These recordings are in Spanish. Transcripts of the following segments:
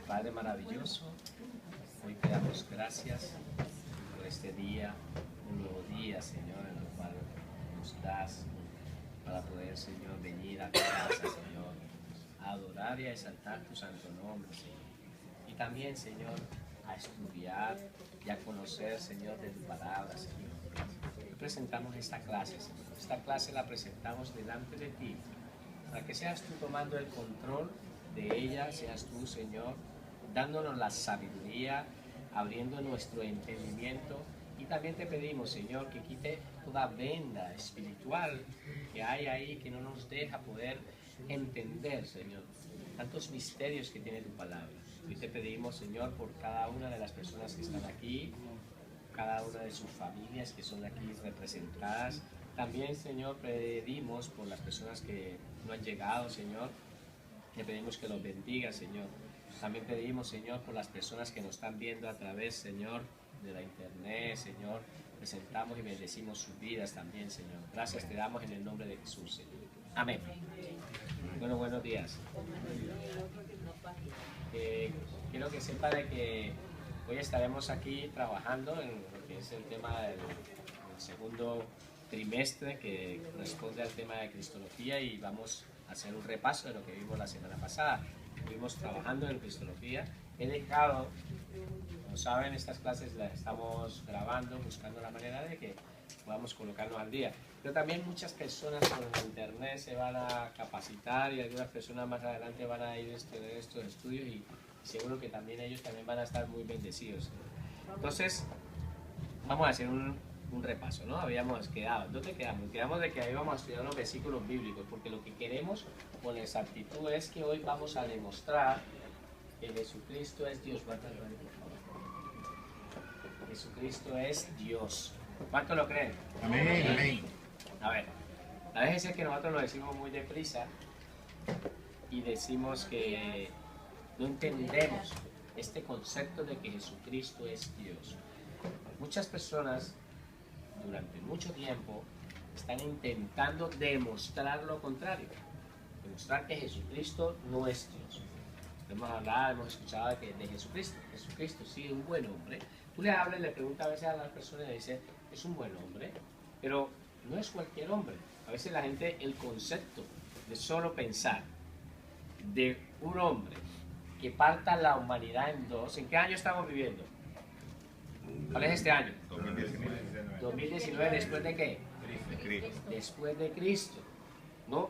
Padre maravilloso, hoy te damos gracias por este día, un nuevo día, Señor, en el cual nos das para poder, Señor, venir a tu casa, Señor, a adorar y a exaltar tu santo nombre, Señor. Y también, Señor, a estudiar y a conocer, Señor, de tu palabra, Señor. Hoy presentamos esta clase, Señor. Esta clase la presentamos delante de ti, para que seas tú tomando el control de ella, seas tú, Señor, dándonos la sabiduría, abriendo nuestro entendimiento. Y también te pedimos, Señor, que quite toda venda espiritual que hay ahí, que no nos deja poder entender, Señor, tantos misterios que tiene tu palabra. Y te pedimos, Señor, por cada una de las personas que están aquí, cada una de sus familias que son aquí representadas. También, Señor, pedimos por las personas que no han llegado, Señor. Te pedimos que los bendiga, Señor. También pedimos, Señor, por las personas que nos están viendo a través, Señor, de la internet, Señor. Presentamos y bendecimos sus vidas también, Señor. Gracias te damos en el nombre de Jesús, Señor. Amén. Bueno, buenos días. Quiero que sepa de que hoy estaremos aquí trabajando en lo que es el tema del segundo trimestre que corresponde al tema de Cristología, y vamos a hacer un repaso de lo que vimos la semana pasada. Estuvimos trabajando en Cristología. He dejado, como saben, estas clases las estamos grabando, buscando la manera de que podamos colocarnos al día. Pero también muchas personas por internet se van a capacitar, y algunas personas más adelante van a ir a estudiar estos estudios, y seguro que también ellos también van a estar muy bendecidos. Entonces, vamos a hacer un repaso, ¿no? Habíamos quedado, ¿dónde quedamos? Quedamos de que ahí vamos a estudiar los versículos bíblicos, porque lo que queremos con exactitud es que hoy vamos a demostrar que Jesucristo es Dios. ¿Cuánto lo creen, por favor? Jesucristo es Dios. ¿Cuánto lo creen? Amén, amén. A ver, a veces es que nosotros lo decimos muy deprisa y decimos que no entendemos este concepto de que Jesucristo es Dios. Muchas personas durante mucho tiempo están intentando demostrar lo contrario, demostrar que Jesucristo no es Dios. Hemos escuchado de Jesucristo. Jesucristo, sí, un buen hombre. Tú le hablas y le preguntas a veces a las personas y le dices, es un buen hombre, pero no es cualquier hombre. A veces la gente, el concepto de solo pensar de un hombre que parta la humanidad en dos. ¿En qué año estamos viviendo? ¿Cuál es este año? 2019, ¿después de qué? Después de Cristo. No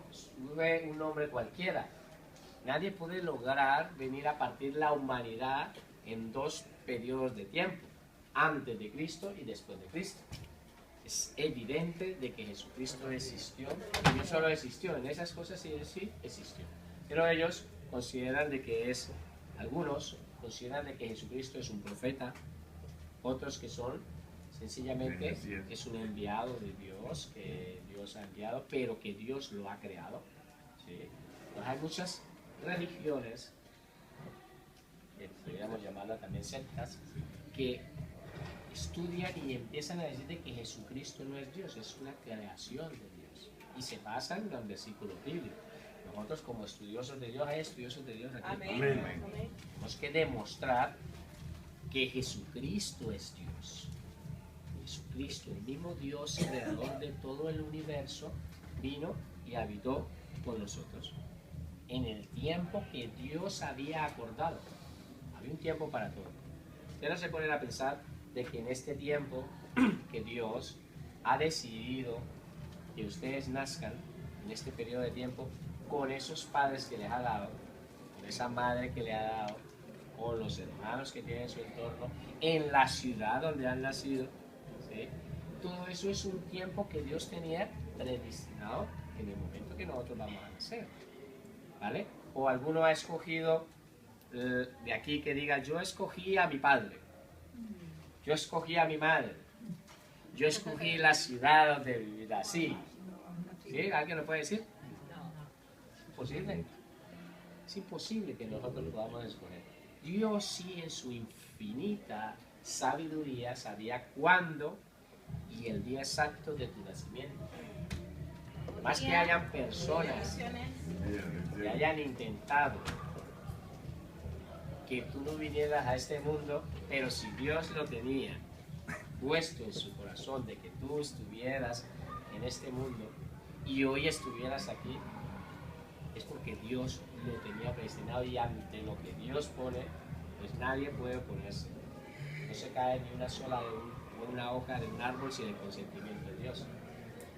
fue un hombre cualquiera. Nadie puede lograr venir a partir la humanidad en dos periodos de tiempo, antes de Cristo y después de Cristo. Es evidente de que Jesucristo existió, y no solo existió, en esas cosas sí existió. Pero ellos consideran de que algunos consideran de que Jesucristo es un profeta, otros que son sencillamente es un enviado de Dios, que Dios ha enviado, pero que Dios lo ha creado. ¿Sí? Entonces hay muchas religiones, que podríamos llamarlas también sectas, que estudian y empiezan a decir de que Jesucristo no es Dios, es una creación de Dios, y se basan en los versículos bíblicos. Nosotros, como estudiosos de Dios, hay estudiosos de Dios aquí. Amén. Tenemos que demostrar que Jesucristo es Dios. Jesucristo, el mismo Dios, creador de todo el universo, vino y habitó con nosotros en el tiempo que Dios había acordado. Había un tiempo para todo. Ustedes no se ponen a pensar de que en este tiempo que Dios ha decidido que ustedes nazcan, en este periodo de tiempo, con esos padres que les ha dado, con esa madre que le ha dado, o los hermanos que tienen en su entorno, en la ciudad donde han nacido, ¿sí? Todo eso es un tiempo que Dios tenía predestinado en el momento que nosotros vamos a nacer, ¿vale? O alguno ha escogido de aquí que diga, yo escogí a mi padre, yo escogí a mi madre, yo escogí la ciudad donde vivir, así. ¿Sí? ¿Alguien lo puede decir? Es imposible. Es imposible que nosotros lo podamos escoger. Dios sí, en su infinita sabiduría, sabía cuándo y el día exacto de tu nacimiento. Más que hayan personas que hayan intentado que tú no vinieras a este mundo, pero si Dios lo tenía puesto en su corazón de que tú estuvieras en este mundo y hoy estuvieras aquí, es porque Dios lo tenía predestinado, y ante lo que Dios pone, pues nadie puede oponerse. No se cae ni una sola de una hoja de un árbol sin el consentimiento de Dios.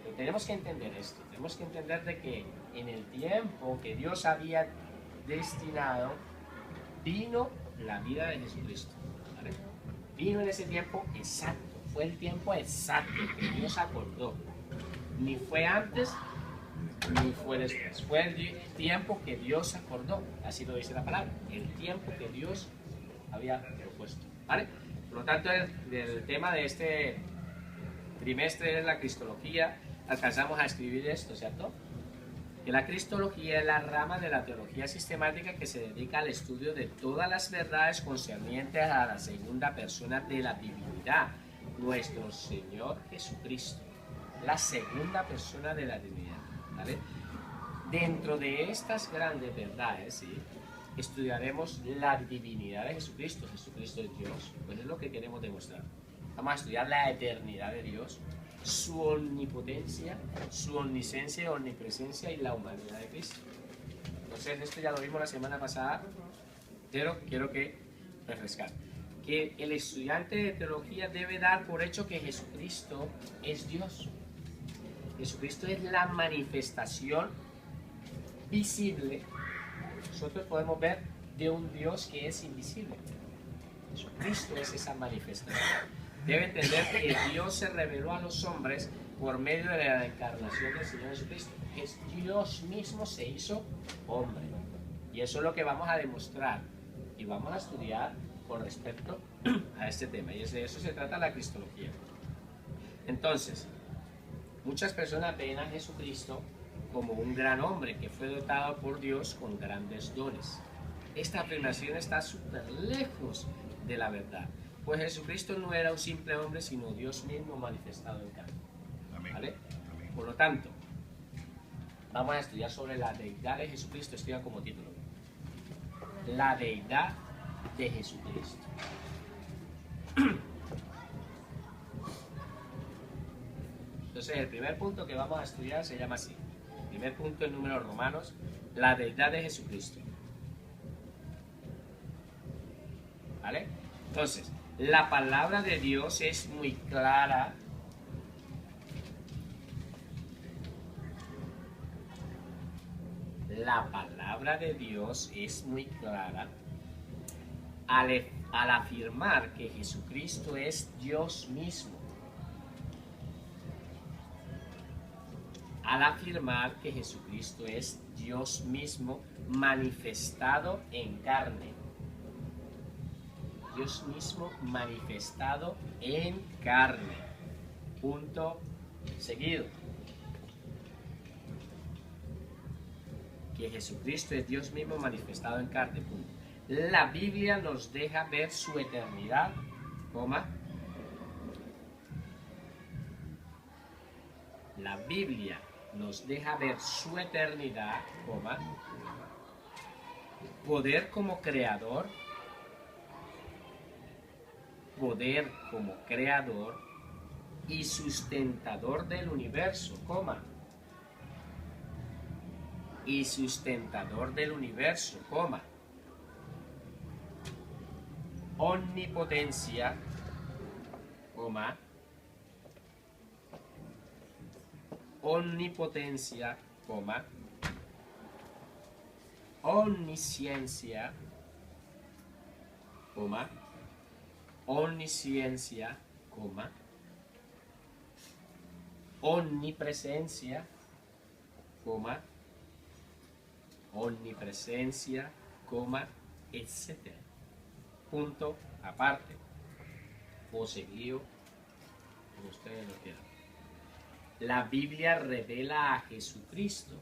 Pero tenemos que entender esto, tenemos que entender de que en el tiempo que Dios había destinado, vino la vida de Jesucristo, ¿vale? Vino en ese tiempo exacto, fue el tiempo exacto que Dios acordó. Ni fue antes, ni fue después. Fue el tiempo que Dios acordó, así lo dice la palabra, el tiempo que Dios había propuesto, ¿vale? Por lo tanto, el tema de este trimestre es la cristología. Alcanzamos a escribir esto, ¿cierto? Que la cristología es la rama de la teología sistemática que se dedica al estudio de todas las verdades concernientes a la segunda persona de la divinidad, nuestro Señor Jesucristo, la segunda persona de la divinidad, ¿vale? Dentro de estas grandes verdades, ¿sí?, estudiaremos la divinidad de Jesucristo. Jesucristo es Dios, pues es lo que queremos demostrar. Vamos a estudiar la eternidad de Dios, su omnipotencia, su omnisciencia, omnipresencia y la humanidad de Cristo. Entonces, esto ya lo vimos la semana pasada, pero quiero que refrescar. Que el estudiante de teología debe dar por hecho que Jesucristo es Dios. Jesucristo es la manifestación visible. Nosotros podemos ver de un Dios que es invisible. Jesucristo es esa manifestación. Debe entender que Dios se reveló a los hombres por medio de la encarnación del Señor Jesucristo. Es Dios mismo se hizo hombre. Y eso es lo que vamos a demostrar y vamos a estudiar con respecto a este tema. Y de eso se trata la cristología. Entonces, muchas personas ven a Jesucristo como un gran hombre que fue dotado por Dios con grandes dones. Esta afirmación está súper lejos de la verdad, pues Jesucristo no era un simple hombre, sino Dios mismo manifestado en carne. ¿Vale? Por lo tanto, vamos a estudiar sobre la deidad de Jesucristo. Escriban como título: la deidad de Jesucristo. Entonces, el primer punto que vamos a estudiar se llama así. El primer punto en números romanos: la deidad de Jesucristo. ¿Vale? Entonces, la palabra de Dios es muy clara. La palabra de Dios es muy clara al afirmar que Jesucristo es Dios mismo. Al afirmar que Jesucristo es Dios mismo manifestado en carne. Dios mismo manifestado en carne. Punto seguido. Que Jesucristo es Dios mismo manifestado en carne. Punto. La Biblia nos deja ver su eternidad, coma. La Biblia nos deja ver su eternidad, coma. Poder como creador. Poder como creador y sustentador del universo, coma. Y sustentador del universo, coma. Omnipotencia, coma. Omnipotencia, coma. Omnisciencia, coma. Omnisciencia, coma. Omnipresencia, coma. Omnipresencia, coma, etc. Punto aparte o seguido, como ustedes lo quieran. La Biblia revela a Jesucristo.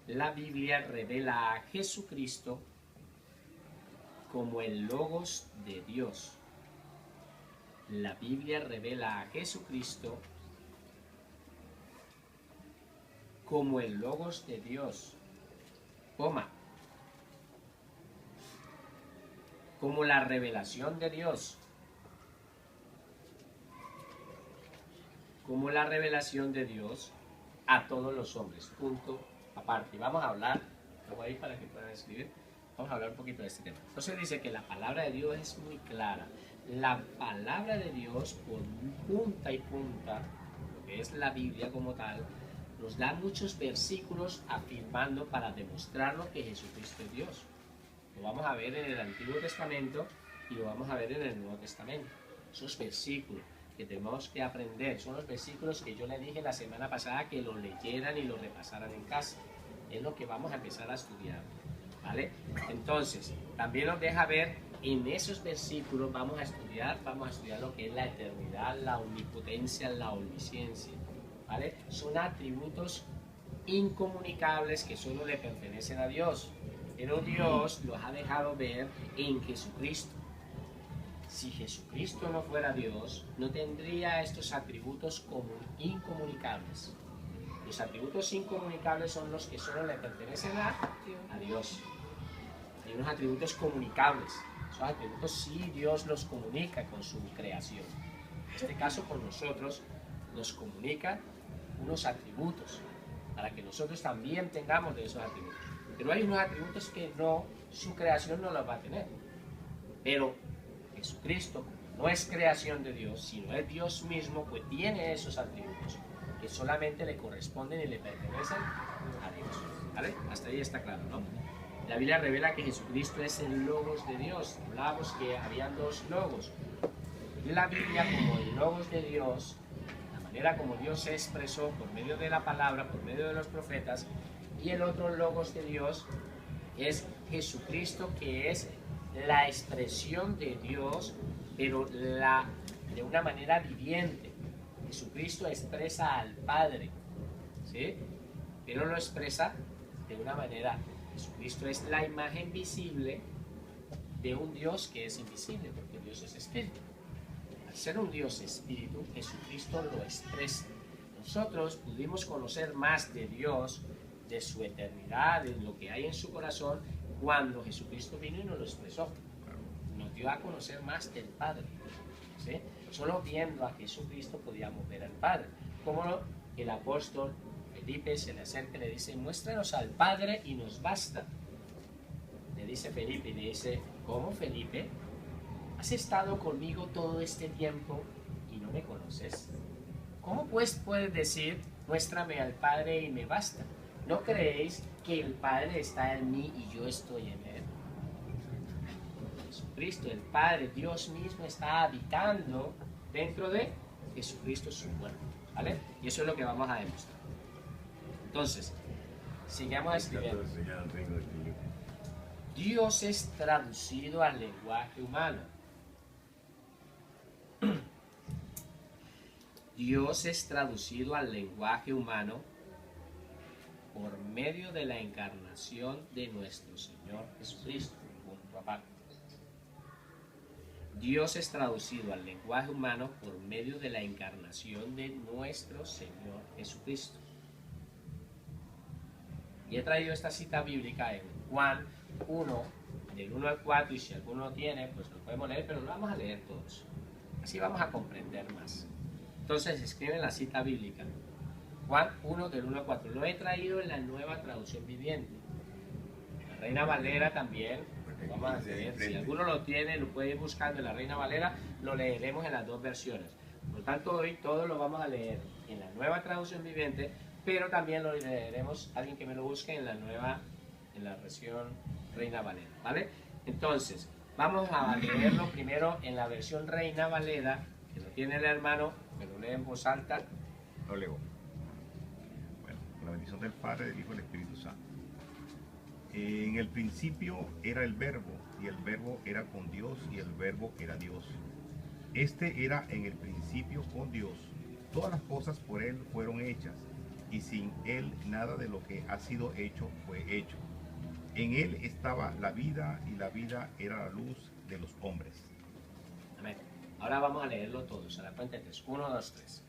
La Biblia revela a Jesucristo como el Logos de Dios. La Biblia revela a Jesucristo como el Logos de Dios, coma. como la revelación de Dios. Como la revelación de Dios a todos los hombres. Punto aparte. Y vamos a hablar, lo voy a ir para que puedan escribir, vamos a hablar un poquito de este tema. Entonces dice que la palabra de Dios es muy clara. La palabra de Dios, por punta y punta, lo que es la Biblia como tal, nos da muchos versículos afirmando para demostrarnos que Jesucristo es Dios. Lo vamos a ver en el Antiguo Testamento y lo vamos a ver en el Nuevo Testamento. Esos versículos que tenemos que aprender son los versículos que yo le dije la semana pasada que lo leyeran y lo repasaran en casa. Es lo que vamos a empezar a estudiar, ¿vale? Entonces, también nos deja ver en esos versículos, vamos a estudiar lo que es la eternidad, la omnipotencia, la omnisciencia, ¿vale? Son atributos incomunicables que solo le pertenecen a Dios, pero Dios los ha dejado ver en Jesucristo. Si Jesucristo no fuera Dios, no tendría estos atributos incomunicables. Los atributos incomunicables son los que solo le pertenecen a Dios. Hay unos atributos comunicables. Esos atributos sí Dios los comunica con su creación. En este caso con nosotros nos comunica unos atributos para que nosotros también tengamos de esos atributos. Pero hay unos atributos que no, su creación no los va a tener. Pero Jesucristo, como no es creación de Dios, sino es Dios mismo, pues tiene esos atributos que solamente le corresponden y le pertenecen a Dios. ¿Vale? Hasta ahí está claro, ¿no? La Biblia revela que Jesucristo es el Logos de Dios. Hablábamos que habían dos Logos. La Biblia, como el Logos de Dios, la manera como Dios se expresó por medio de la palabra, por medio de los profetas, y el otro Logos de Dios es Jesucristo, que es la expresión de Dios, pero de una manera viviente. Jesucristo expresa al Padre, ¿sí? Pero lo expresa de una manera. Jesucristo es la imagen visible de un Dios que es invisible, porque Dios es espíritu. Al ser un Dios espíritu, Jesucristo lo expresa. Nosotros pudimos conocer más de Dios, de su eternidad, de lo que hay en su corazón, cuando Jesucristo vino y nos lo expresó. Nos dio a conocer más del Padre, ¿sí? Solo viendo a Jesucristo podíamos ver al Padre. Como el apóstol Felipe se le acerca y le dice: muéstranos al Padre y nos basta. Le dice Felipe, y le dice: ¿cómo, Felipe? ¿Has estado conmigo todo este tiempo y no me conoces? ¿Cómo pues puedes decir: muéstrame al Padre y me basta? ¿No creéis que el Padre está en mí y yo estoy en él? Jesucristo, el Padre, Dios mismo está habitando dentro de Jesucristo, su cuerpo, ¿vale? Y eso es lo que vamos a demostrar. Entonces, sigamos escribiendo. Dios es traducido al lenguaje humano. Dios es traducido al lenguaje humano por medio de la encarnación de nuestro Señor Jesucristo. Punto aparte. Dios es traducido al lenguaje humano por medio de la encarnación de nuestro Señor Jesucristo. Y he traído esta cita bíblica en Juan 1, del 1 al 4, y si alguno tiene, pues lo podemos leer, pero lo vamos a leer todos. Así vamos a comprender más. Entonces escriben la cita bíblica. Juan 1, del 1 al 4. Lo he traído en la Nueva Traducción Viviente. La Reina Valera también. Vamos a leer. Si alguno lo tiene, lo puede ir buscando en la Reina Valera, lo leeremos en las dos versiones. Por lo tanto, hoy todo lo vamos a leer en la Nueva Traducción Viviente, pero también lo leeremos, alguien que me lo busque en la versión Reina Valera, ¿vale? Entonces, vamos a leerlo primero en la versión Reina Valera, que lo tiene el hermano, me lo lee en voz alta. Lo leo. Bueno, con la bendición del Padre, del Hijo y del Espíritu Santo. En el principio era el Verbo, y el Verbo era con Dios, y el Verbo era Dios. Este era en el principio con Dios. Todas las cosas por Él fueron hechas, y sin Él nada de lo que ha sido hecho fue hecho. En Él estaba la vida, y la vida era la luz de los hombres. Amén. Ahora vamos a leerlo todos, a la cuenta de 3. 1, 2, 3.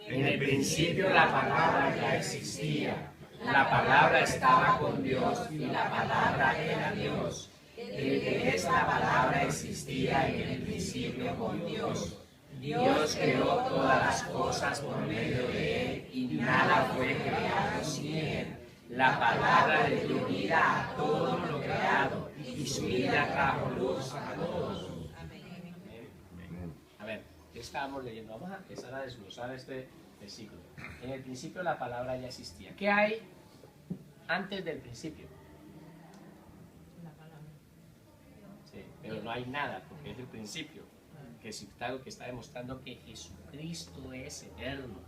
En el principio la palabra ya existía. La palabra estaba con Dios y la palabra era Dios. El que es la palabra existía en el principio con Dios. Dios creó todas las cosas por medio de él y nada fue creado sin él. La palabra le dio vida a todo lo creado y su vida trajo luz a todos. A ver, ¿qué estábamos leyendo? Vamos a empezar a desglosar este versículo. En el principio la palabra ya existía. ¿Qué hay antes del principio? La palabra. Sí, pero no hay nada porque es el principio. Que es algo que está demostrando que Jesucristo es eterno.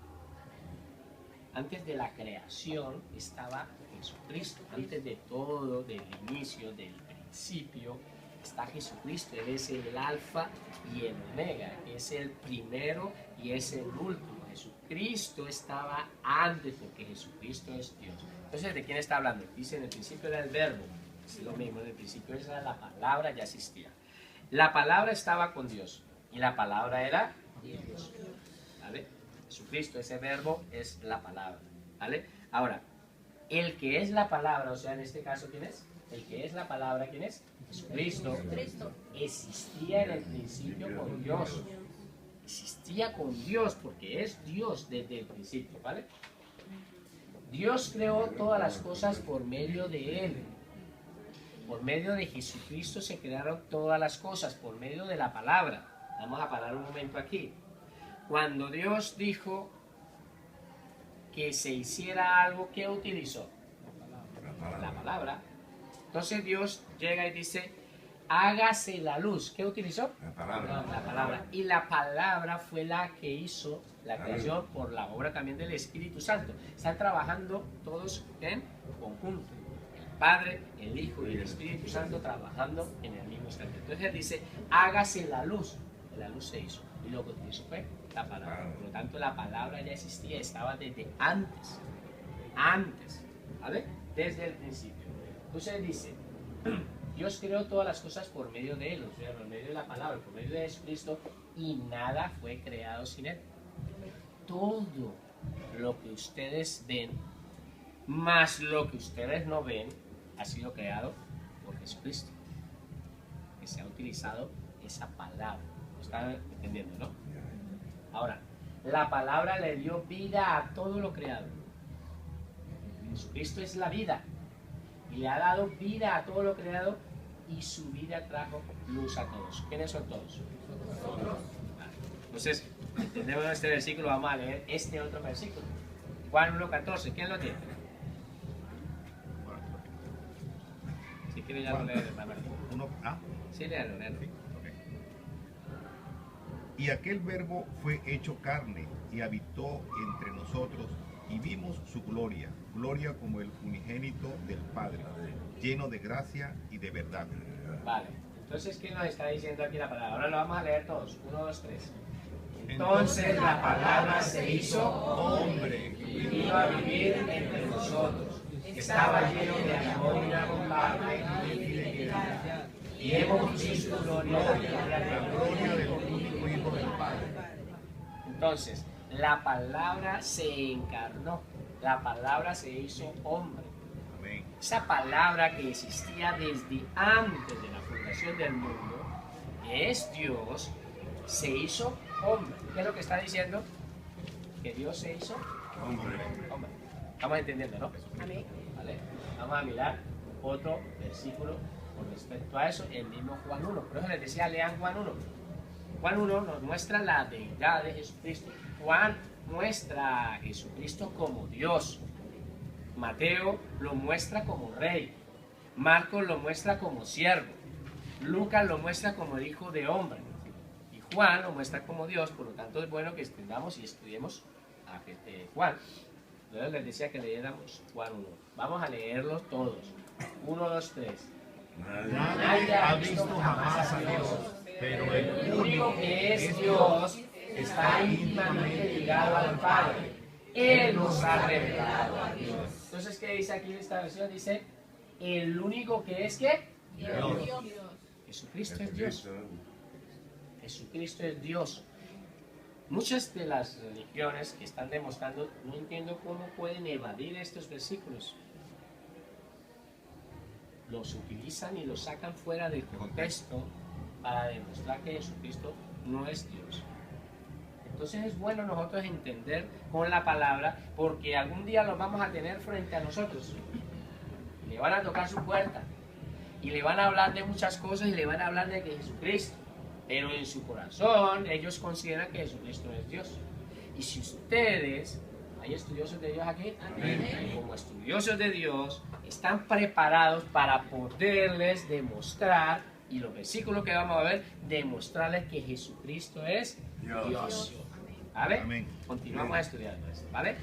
Antes de la creación estaba Jesucristo. Antes de todo, del inicio, del principio, está Jesucristo. Él es el alfa y el omega. Es el primero y es el último. Jesucristo estaba antes porque Jesucristo es Dios. Entonces, ¿de quién está hablando? Dice, en el principio era el verbo. Es lo mismo, en el principio era la palabra, ya existía. La palabra estaba con Dios. Y la palabra era Dios. ¿Vale? Jesucristo, ese verbo es la palabra. ¿Vale? Ahora, el que es la palabra, o sea, en este caso, ¿quién es? El que es la palabra, ¿quién es? Jesucristo. Existía en el principio con Dios. Existía con Dios porque es Dios desde el principio. ¿Vale? Dios creó todas las cosas por medio de Él. Por medio de Jesucristo se crearon todas las cosas, por medio de la palabra. Vamos a parar un momento aquí. Cuando Dios dijo que se hiciera algo, ¿qué utilizó? La palabra. Entonces Dios llega y dice, hágase la luz. ¿Qué utilizó? La palabra. La palabra. Y la palabra fue la que hizo la creación por la obra también del Espíritu Santo. Están trabajando todos en conjunto. El Padre, el Hijo y el Espíritu Santo trabajando en el mismo instante. Entonces Él dice, hágase la luz. La luz se hizo. Y lo que utilizó fue la palabra. Por lo tanto, la palabra ya existía, estaba desde antes. Antes. ¿Vale? Desde el principio. Entonces dice, Dios creó todas las cosas por medio de Él, o sea, por medio de la palabra, por medio de Jesucristo, y nada fue creado sin Él. Todo lo que ustedes ven, más lo que ustedes no ven, ha sido creado por Jesucristo. Que se ha utilizado esa palabra. ¿Lo están entendiendo, no? Ahora, la palabra le dio vida a todo lo creado. Jesucristo es la vida. Y le ha dado vida a todo lo creado y su vida trajo luz a todos. ¿Quiénes son todos? Nosotros. Entonces, entendemos este versículo, vamos a leer este otro versículo. Juan 1:14, ¿quién lo tiene? Si quiere ya lo leer, hermano. Sí, léalo. Y aquel verbo fue hecho carne y habitó entre nosotros y vimos su gloria, gloria como el unigénito del Padre, lleno de gracia y de verdad. Vale, entonces, ¿qué nos está diciendo aquí la palabra? Ahora lo vamos a leer todos, 1, 2, 3. Entonces la palabra se hizo hombre y vino a vivir entre nosotros. Estaba lleno de amor inagotable y fidelidad. Y hemos visto su gloria, la gloria del único Hijo del Padre. Entonces, la palabra se encarnó, la palabra se hizo hombre. Amén. Esa palabra que existía desde antes de la fundación del mundo, que es Dios, se hizo hombre. ¿Qué es lo que está diciendo? Que Dios se hizo hombre. Estamos entendiendo, ¿no? Amén. ¿Vale? Vamos a mirar otro versículo con respecto a eso, el mismo Juan 1. Por eso les decía, lean Juan 1. Juan 1 nos muestra la deidad de Jesucristo. Juan muestra a Jesucristo como Dios. Mateo lo muestra como rey. Marcos lo muestra como siervo. Lucas lo muestra como el Hijo de Hombre. Y Juan lo muestra como Dios. Por lo tanto, es bueno que entendamos y estudiemos a Juan. Entonces les decía que leyéramos Juan 1. Vamos a leerlos todos. 1, 2, 3. Nadie ha visto jamás a Dios, pero el único que es Dios está íntimamente ligado al Padre. Él nos ha revelado a Dios. Entonces, ¿qué dice aquí en esta versión? Dice, el único que es ¿qué? Dios. Jesucristo es Dios. Jesucristo es Dios. Muchas de las religiones que están demostrando, no entiendo cómo pueden evadir estos versículos. los utilizan y los sacan fuera del contexto para demostrar que Jesucristo no es Dios. Entonces es bueno nosotros entender con la palabra, porque algún día los vamos a tener frente a nosotros. Le van a tocar su puerta y le van a hablar de muchas cosas y le van a hablar de que Jesucristo, pero en su corazón ellos consideran que Jesucristo es Dios. Y si ustedes, hay estudiosos de Dios aquí, Amén. como estudiosos de Dios, están preparados para poderles demostrar, y los versículos que vamos a ver, demostrarles que Jesucristo es Dios. ¿Vale? Amén. Continuamos estudiando esto, ¿vale?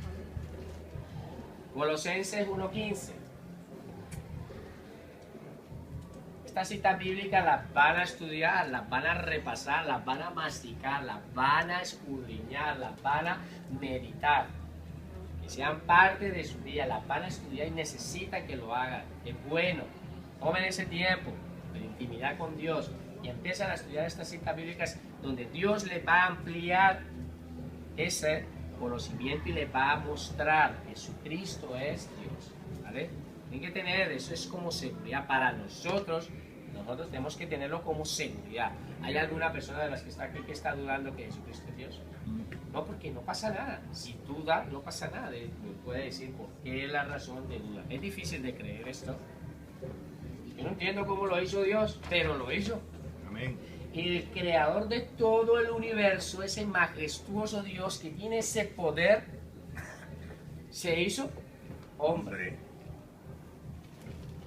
Colosenses 1:15. Estas citas bíblicas las van a estudiar, las van a repasar, las van a masticar, las van a escudriñar, las van a meditar. Que sean parte de su vida, las van a estudiar y necesitan que lo hagan. Es bueno. Tomen ese tiempo de intimidad con Dios y empiezan a estudiar estas citas bíblicas donde Dios les va a ampliar ese conocimiento y les va a mostrar que Jesucristo es Dios. ¿Vale? Tienen que tener, eso es como seguridad para nosotros. Nosotros tenemos que tenerlo como seguridad. ¿Hay alguna persona de las que está aquí que está dudando que Jesucristo es Dios? No, porque no pasa nada. Si duda, no pasa nada. Me puede decir por qué es la razón de duda. Es difícil de creer esto. Yo no entiendo cómo lo hizo Dios, pero lo hizo. Amén. El creador de todo el universo, ese majestuoso Dios que tiene ese poder, se hizo hombre.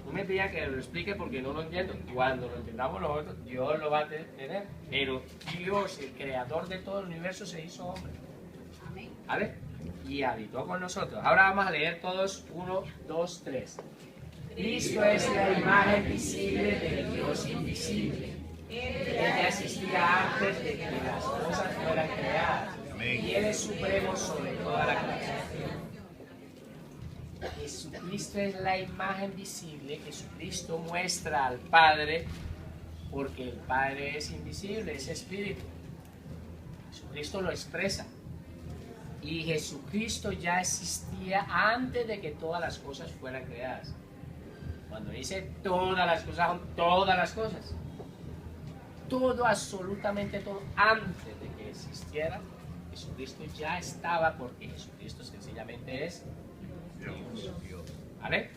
No me pida que lo explique porque no lo entiendo. Cuando lo entendamos nosotros, Dios lo va a tener. Pero Dios, el creador de todo el universo, se hizo hombre. ¿Vale? Y habitó con nosotros. Ahora vamos a leer todos 1, 2, 3. Cristo es la imagen visible del Dios invisible. Ella existía antes de que las cosas fueran creadas. Amén. Y Él es supremo sobre toda la creación. Jesucristo es la imagen visible. Jesucristo muestra al Padre, porque el Padre es invisible, es espíritu. Jesucristo lo expresa. Y Jesucristo ya existía antes de que todas las cosas fueran creadas. Cuando dice todas las cosas, son todas las cosas. Todo, absolutamente todo, antes de que existiera, Jesucristo ya estaba, porque Jesucristo sencillamente es Dios. ¿Vale?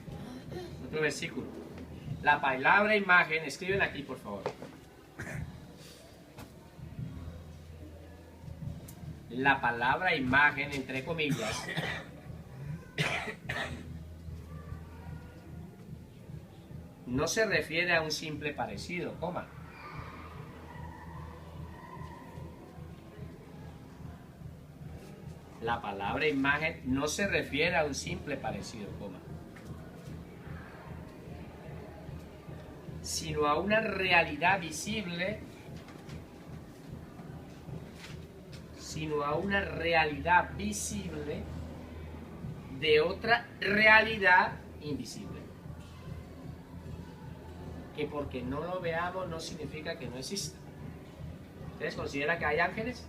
Otro versículo. La palabra imagen, escriben aquí por favor. La palabra imagen, entre comillas, no se refiere a un simple parecido, coma. La palabra imagen no se refiere a un simple parecido, coma, sino a una realidad visible, de otra realidad invisible. Que porque no lo veamos no significa que no exista. ¿Ustedes consideran que hay ángeles?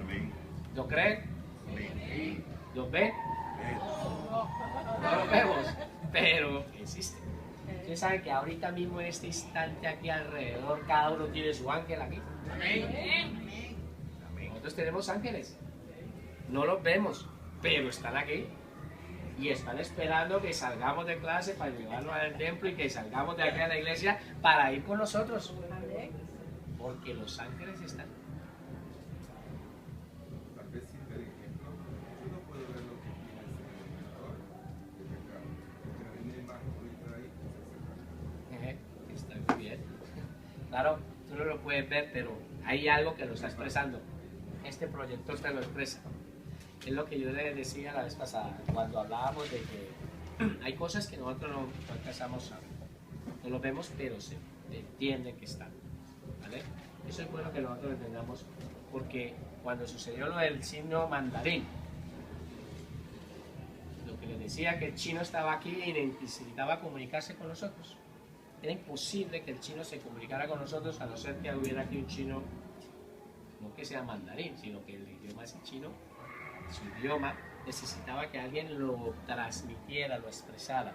Amén. ¿Lo creen? Amén. ¿Los ven? No los vemos, pero existen. Ustedes saben que ahorita mismo en este instante aquí alrededor cada uno tiene su ángel aquí. Amén. Nosotros tenemos ángeles. No los vemos, pero están aquí. Y están esperando que salgamos de clase para llevarnos al templo y que salgamos de aquí a la iglesia para ir con nosotros. Porque los ángeles están. Tal vez sin ver ejemplo, uno puede ver lo que tiene el pecado. Porque hay una imagen bonita ahí. Está muy bien. Claro, tú no lo puedes ver, pero hay algo que lo está expresando. Este proyector te lo expresa. Es lo que yo les decía la vez pasada, cuando hablábamos de que hay cosas que nosotros no alcanzamos a ver. No lo vemos, pero se entiende que están. ¿Vale? Eso es bueno que nosotros entendamos, porque cuando sucedió lo del chino mandarín, lo que les decía que el chino estaba aquí y necesitaba comunicarse con nosotros. Era imposible que el chino se comunicara con nosotros a no ser que hubiera aquí un chino, no que sea mandarín, sino que el idioma es el chino, su idioma necesitaba que alguien lo transmitiera, lo expresara.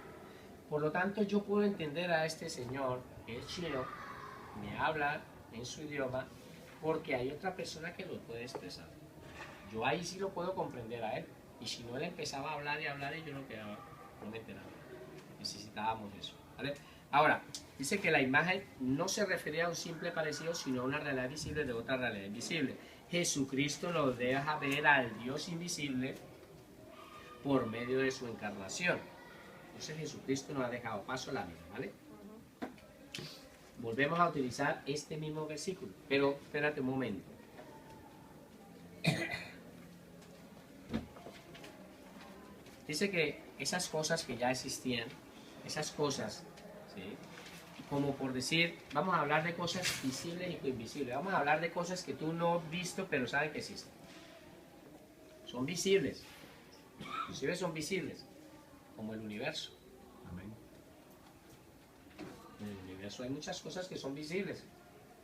Por lo tanto, yo puedo entender a este señor, que es chino, me habla en su idioma, porque hay otra persona que lo puede expresar. Yo ahí sí lo puedo comprender a él. Y si no, él empezaba a hablar y hablar y yo no quedaba, no me enteraba. Necesitábamos eso, ¿vale? Ahora, dice que la imagen no se refería a un simple parecido, sino a una realidad visible de otra realidad invisible. Jesucristo nos deja ver al Dios invisible por medio de su encarnación. Entonces Jesucristo nos ha dejado paso a la vida, ¿vale? Volvemos a utilizar este mismo versículo, pero espérate un momento. Dice que esas cosas que ya existían, esas cosas, ¿sí? Como por decir, vamos a hablar de cosas visibles y invisibles. Vamos a hablar de cosas que tú no has visto, pero sabes que existen. Son visibles. Inclusive son visibles, como el universo. Amén. En el universo hay muchas cosas que son visibles,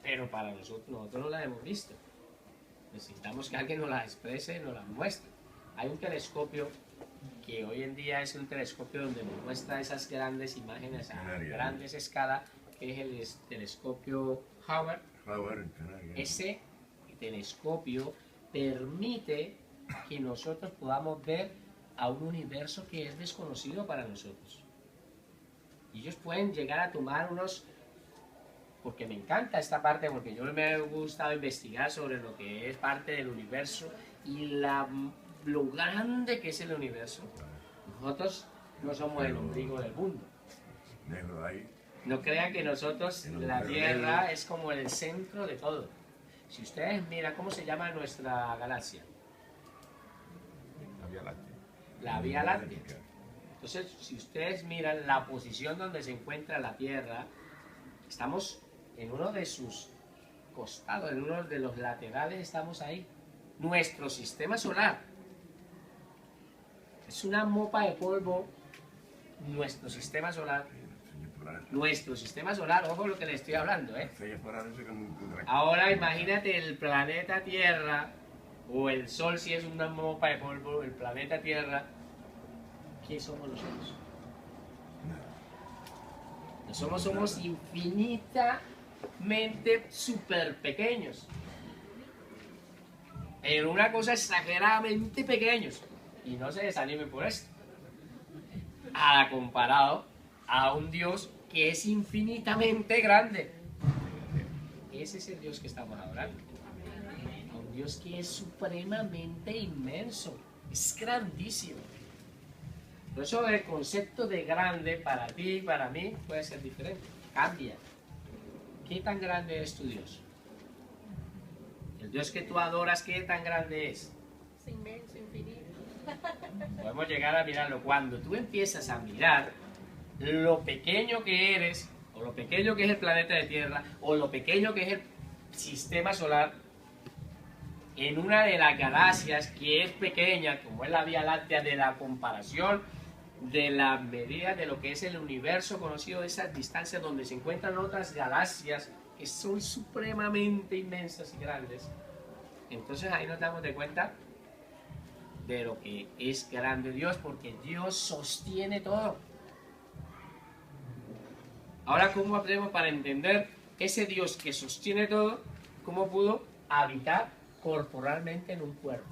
pero para nosotros no las hemos visto. Necesitamos que alguien nos las exprese, nos las muestre. Hay un telescopio que hoy en día es un telescopio donde nos muestra esas grandes imágenes a grandes escalas, que es el telescopio Hubble. Ese telescopio permite que nosotros podamos ver a un universo que es desconocido para nosotros. Y ellos pueden llegar a tomar unos, porque me encanta esta parte, porque yo me ha gustado investigar sobre lo que es parte del universo y lo grande que es el universo. Nosotros no somos el ombligo del mundo. No crean que nosotros, la Tierra es como el centro de todo. Si ustedes miran cómo se llama nuestra galaxia, La Vía Láctea. la Vía Láctea. Entonces, si ustedes miran la posición donde se encuentra la Tierra, estamos en uno de sus costados, en uno de los laterales estamos ahí. Nuestro sistema solar es una mopa de polvo. Nuestro sistema solar, ojo lo que le estoy hablando, ¿eh? Ahora imagínate el planeta Tierra, o el Sol si es una mopa de polvo, el planeta Tierra. ¿Qué somos nosotros? Nosotros somos infinitamente súper pequeños. En una cosa exageradamente pequeños. Y no se desanimen por esto. Comparado a un Dios que es infinitamente grande. Ese es el Dios que estamos adorando. Un Dios que es supremamente inmenso. Es grandísimo. Por eso el concepto de grande para ti y para mí puede ser diferente. Cambia. ¿Qué tan grande es tu Dios? El Dios que tú adoras, ¿qué tan grande es? Es inmenso, infinito. Podemos llegar a mirarlo. Cuando tú empiezas a mirar lo pequeño que eres, o lo pequeño que es el planeta de Tierra, o lo pequeño que es el sistema solar, en una de las galaxias que es pequeña, como es la Vía Láctea, de la comparación de la medida de lo que es el universo conocido, de esas distancias donde se encuentran otras galaxias que son supremamente inmensas y grandes, entonces ahí nos damos de cuenta de lo que es grande Dios, porque Dios sostiene todo. Ahora, ¿cómo hacemos para entender ese Dios que sostiene todo? ¿Cómo pudo habitar corporalmente en un cuerpo?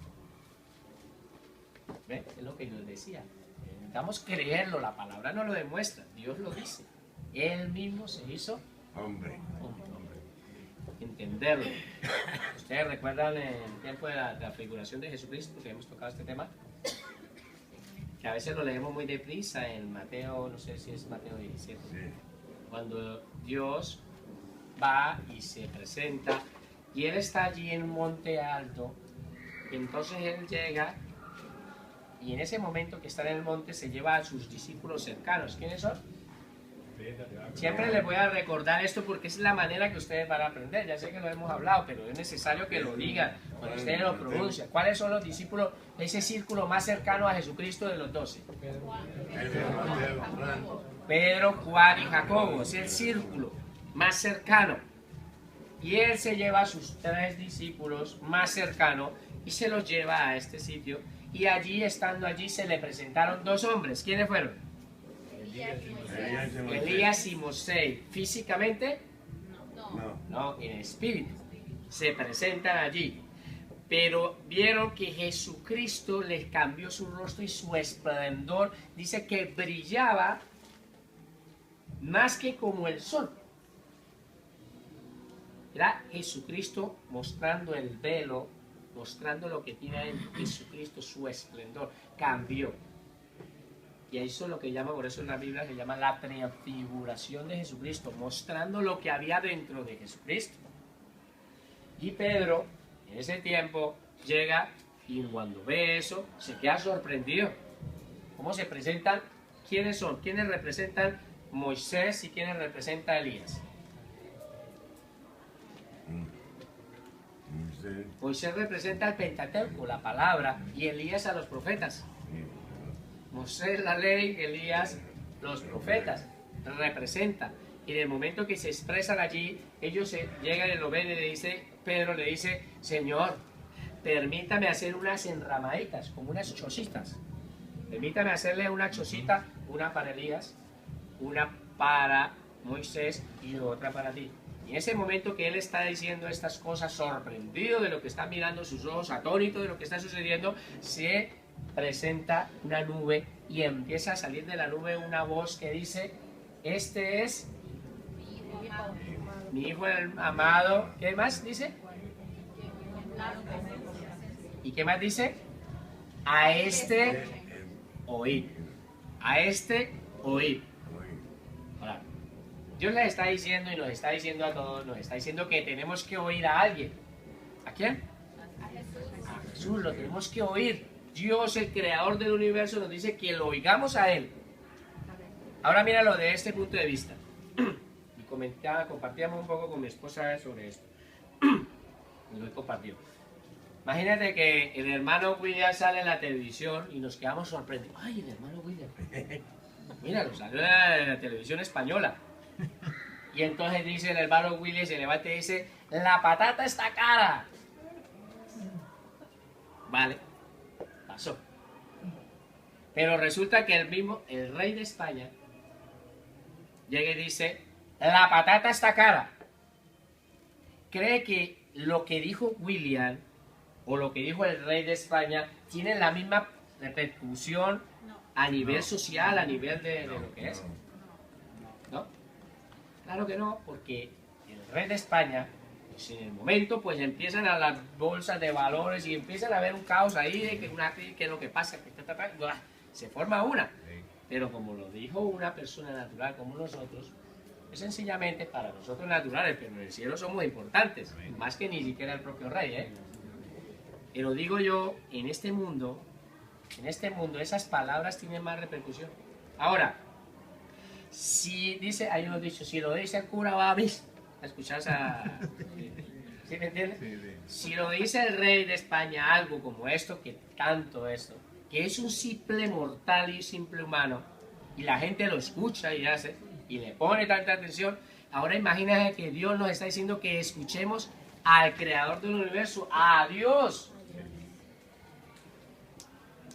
¿Ven? Es lo que yo les decía. Necesitamos creerlo, la palabra no lo demuestra, Dios lo dice. Él mismo se hizo hombre. Entenderlo. Ustedes recuerdan el tiempo de la figuración de Jesucristo, que hemos tocado este tema, que a veces lo leemos muy deprisa en Mateo, no sé si es Mateo 17, sí. Cuando Dios va y se presenta y Él está allí en un monte alto, y entonces Él llega y en ese momento que está en el monte se lleva a sus discípulos cercanos. ¿Quiénes son? Siempre les voy a recordar esto porque es la manera que ustedes van a aprender. Ya sé que lo hemos hablado, pero es necesario que lo digan cuando ustedes lo pronuncian. ¿Cuáles son los discípulos de ese círculo más cercano a Jesucristo de los 12? Pedro, Juan y Jacobo. Es el círculo más cercano. Y Él se lleva a sus 3 discípulos más cercanos y se los lleva a este sitio. Y allí, estando allí, se le presentaron 2 hombres. ¿Quiénes fueron? Elías y Moisés, físicamente, No. no, en espíritu, se presentan allí. Pero vieron que Jesucristo les cambió su rostro y su esplendor, dice que brillaba más que como el sol. Era Jesucristo mostrando el velo, mostrando lo que tiene en Jesucristo, su esplendor, cambió. Y eso es lo que llama, por eso en la Biblia se llama la prefiguración de Jesucristo, mostrando lo que había dentro de Jesucristo. Y Pedro, en ese tiempo, llega y cuando ve eso, se queda sorprendido. ¿Cómo se presentan? ¿Quiénes son? ¿Quiénes representan Moisés y quiénes representa Elías? Moisés representa al Pentateuco, la palabra, y Elías a los profetas. Moisés la ley, Elías los profetas. Representa. Y en el momento que se expresan allí, ellos llegan y lo ven y le dice, Pedro le dice, Señor, permítame hacer unas enramaditas, como unas chocitas. Permítame hacerle una chocita, una para Elías, una para Moisés y otra para ti. Y en ese momento que él está diciendo estas cosas, sorprendido de lo que está mirando sus ojos, atónito de lo que está sucediendo, se presenta una nube y empieza a salir de la nube una voz que dice, este es mi hijo el amado. ¿Qué más dice? ¿Y qué más dice? A este oíd. A este oíd. Ahora, Dios les está diciendo y nos está diciendo a todos, nos está diciendo que tenemos que oír a alguien. ¿A quién? A Jesús, lo tenemos que oír. Dios, el creador del universo, nos dice que lo oigamos a Él. Ahora míralo de este punto de vista. Y compartíamos un poco con mi esposa sobre esto. Y lo he compartido. Imagínate que el hermano William sale en la televisión y nos quedamos sorprendidos. ¡Ay, el hermano William! Míralo, salió en la televisión española. Y entonces dice el hermano William, se levanta y dice, ¡la patata está cara! Vale, pasó. Pero resulta que el rey de España, llega y dice, la patata está cara. ¿Cree que lo que dijo William o lo que dijo el rey de España tiene la misma repercusión a nivel social, a nivel de lo que es? ¿No? Claro que no, porque el rey de España, pues en el momento, pues empiezan a las bolsas de valores y empiezan a haber un caos ahí de que es lo que pasa, se forma una. Pero como lo dijo una persona natural como nosotros, es sencillamente para nosotros naturales, pero en el cielo somos importantes, más que ni siquiera el propio rey, ¿eh? Pero digo yo, en este mundo, esas palabras tienen más repercusión. Ahora, si dice, hay unos dichos, si lo dice el cura va a escuchar ¿sí me entiendes? Sí. Si lo dice el rey de España algo como esto, que tanto esto, que es un simple mortal y simple humano, y la gente lo escucha y hace, y le pone tanta atención, ahora imagínate que Dios nos está diciendo que escuchemos al creador del universo, a Dios,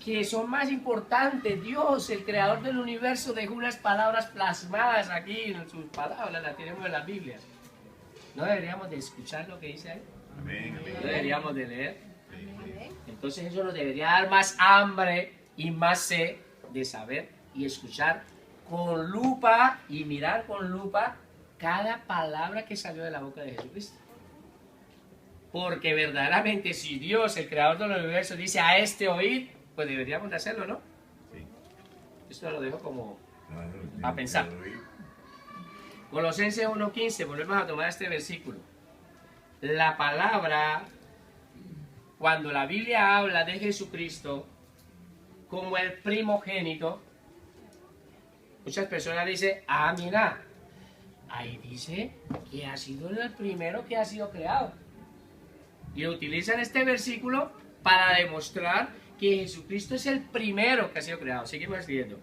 que son más importantes. Dios, el creador del universo, dejó unas palabras plasmadas aquí, en sus palabras, las tenemos en las Biblias. ¿No deberíamos de escuchar lo que dice ahí? Amén, amén. ¿No deberíamos de leer? Entonces eso nos debería dar más hambre y más sed de saber y escuchar con lupa y mirar con lupa cada palabra que salió de la boca de Jesucristo. Porque verdaderamente si Dios, el creador del universo, dice a este oír, pues deberíamos de hacerlo, ¿no? Sí. Esto lo dejo como a pensar. Colosenses 1:15, volvemos a tomar este versículo. La palabra, cuando la Biblia habla de Jesucristo como el primogénito, muchas personas dicen, ah, mira, ahí dice que ha sido el primero que ha sido creado. Y utilizan este versículo para demostrar que Jesucristo es el primero que ha sido creado. Seguimos leyendo.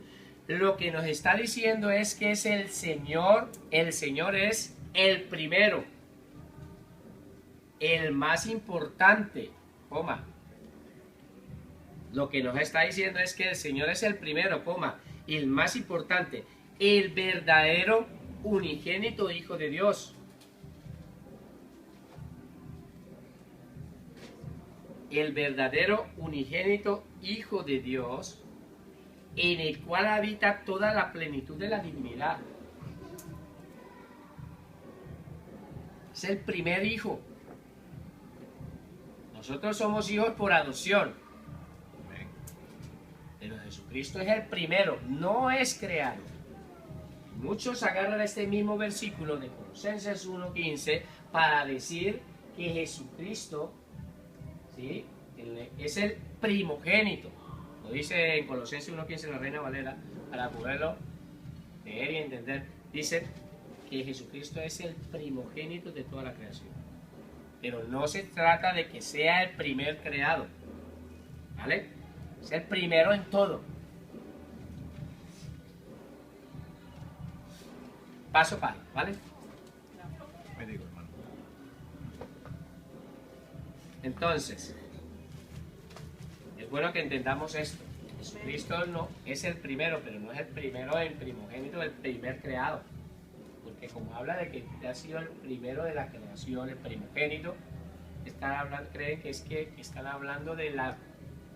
Lo que nos está diciendo es que es el Señor es el primero, el más importante, coma. Lo que nos está diciendo es que el Señor es el primero, coma, y el más importante, el verdadero unigénito Hijo de Dios. El verdadero unigénito Hijo de Dios, en el cual habita toda la plenitud de la divinidad. Es el primer hijo. Nosotros somos hijos por adopción, pero Jesucristo es el primero, no es creado. Muchos agarran este mismo versículo de Colosenses 1:15 para decir que Jesucristo, ¿sí?, es el primogénito. Lo dice en Colosenses 1:15 la Reina Valera, para poderlo leer y entender. Dice que Jesucristo es el primogénito de toda la creación. Pero no se trata de que sea el primer creado, ¿vale? Es el primero en todo. Paso a paso, ¿vale? Me digo, hermano. Entonces, es bueno que entendamos esto. Jesucristo no es el primero, pero no es el primero, el primogénito, el primer creado. Porque como habla de que ha sido el primero de la creación, el primogénito, creen que es que están hablando de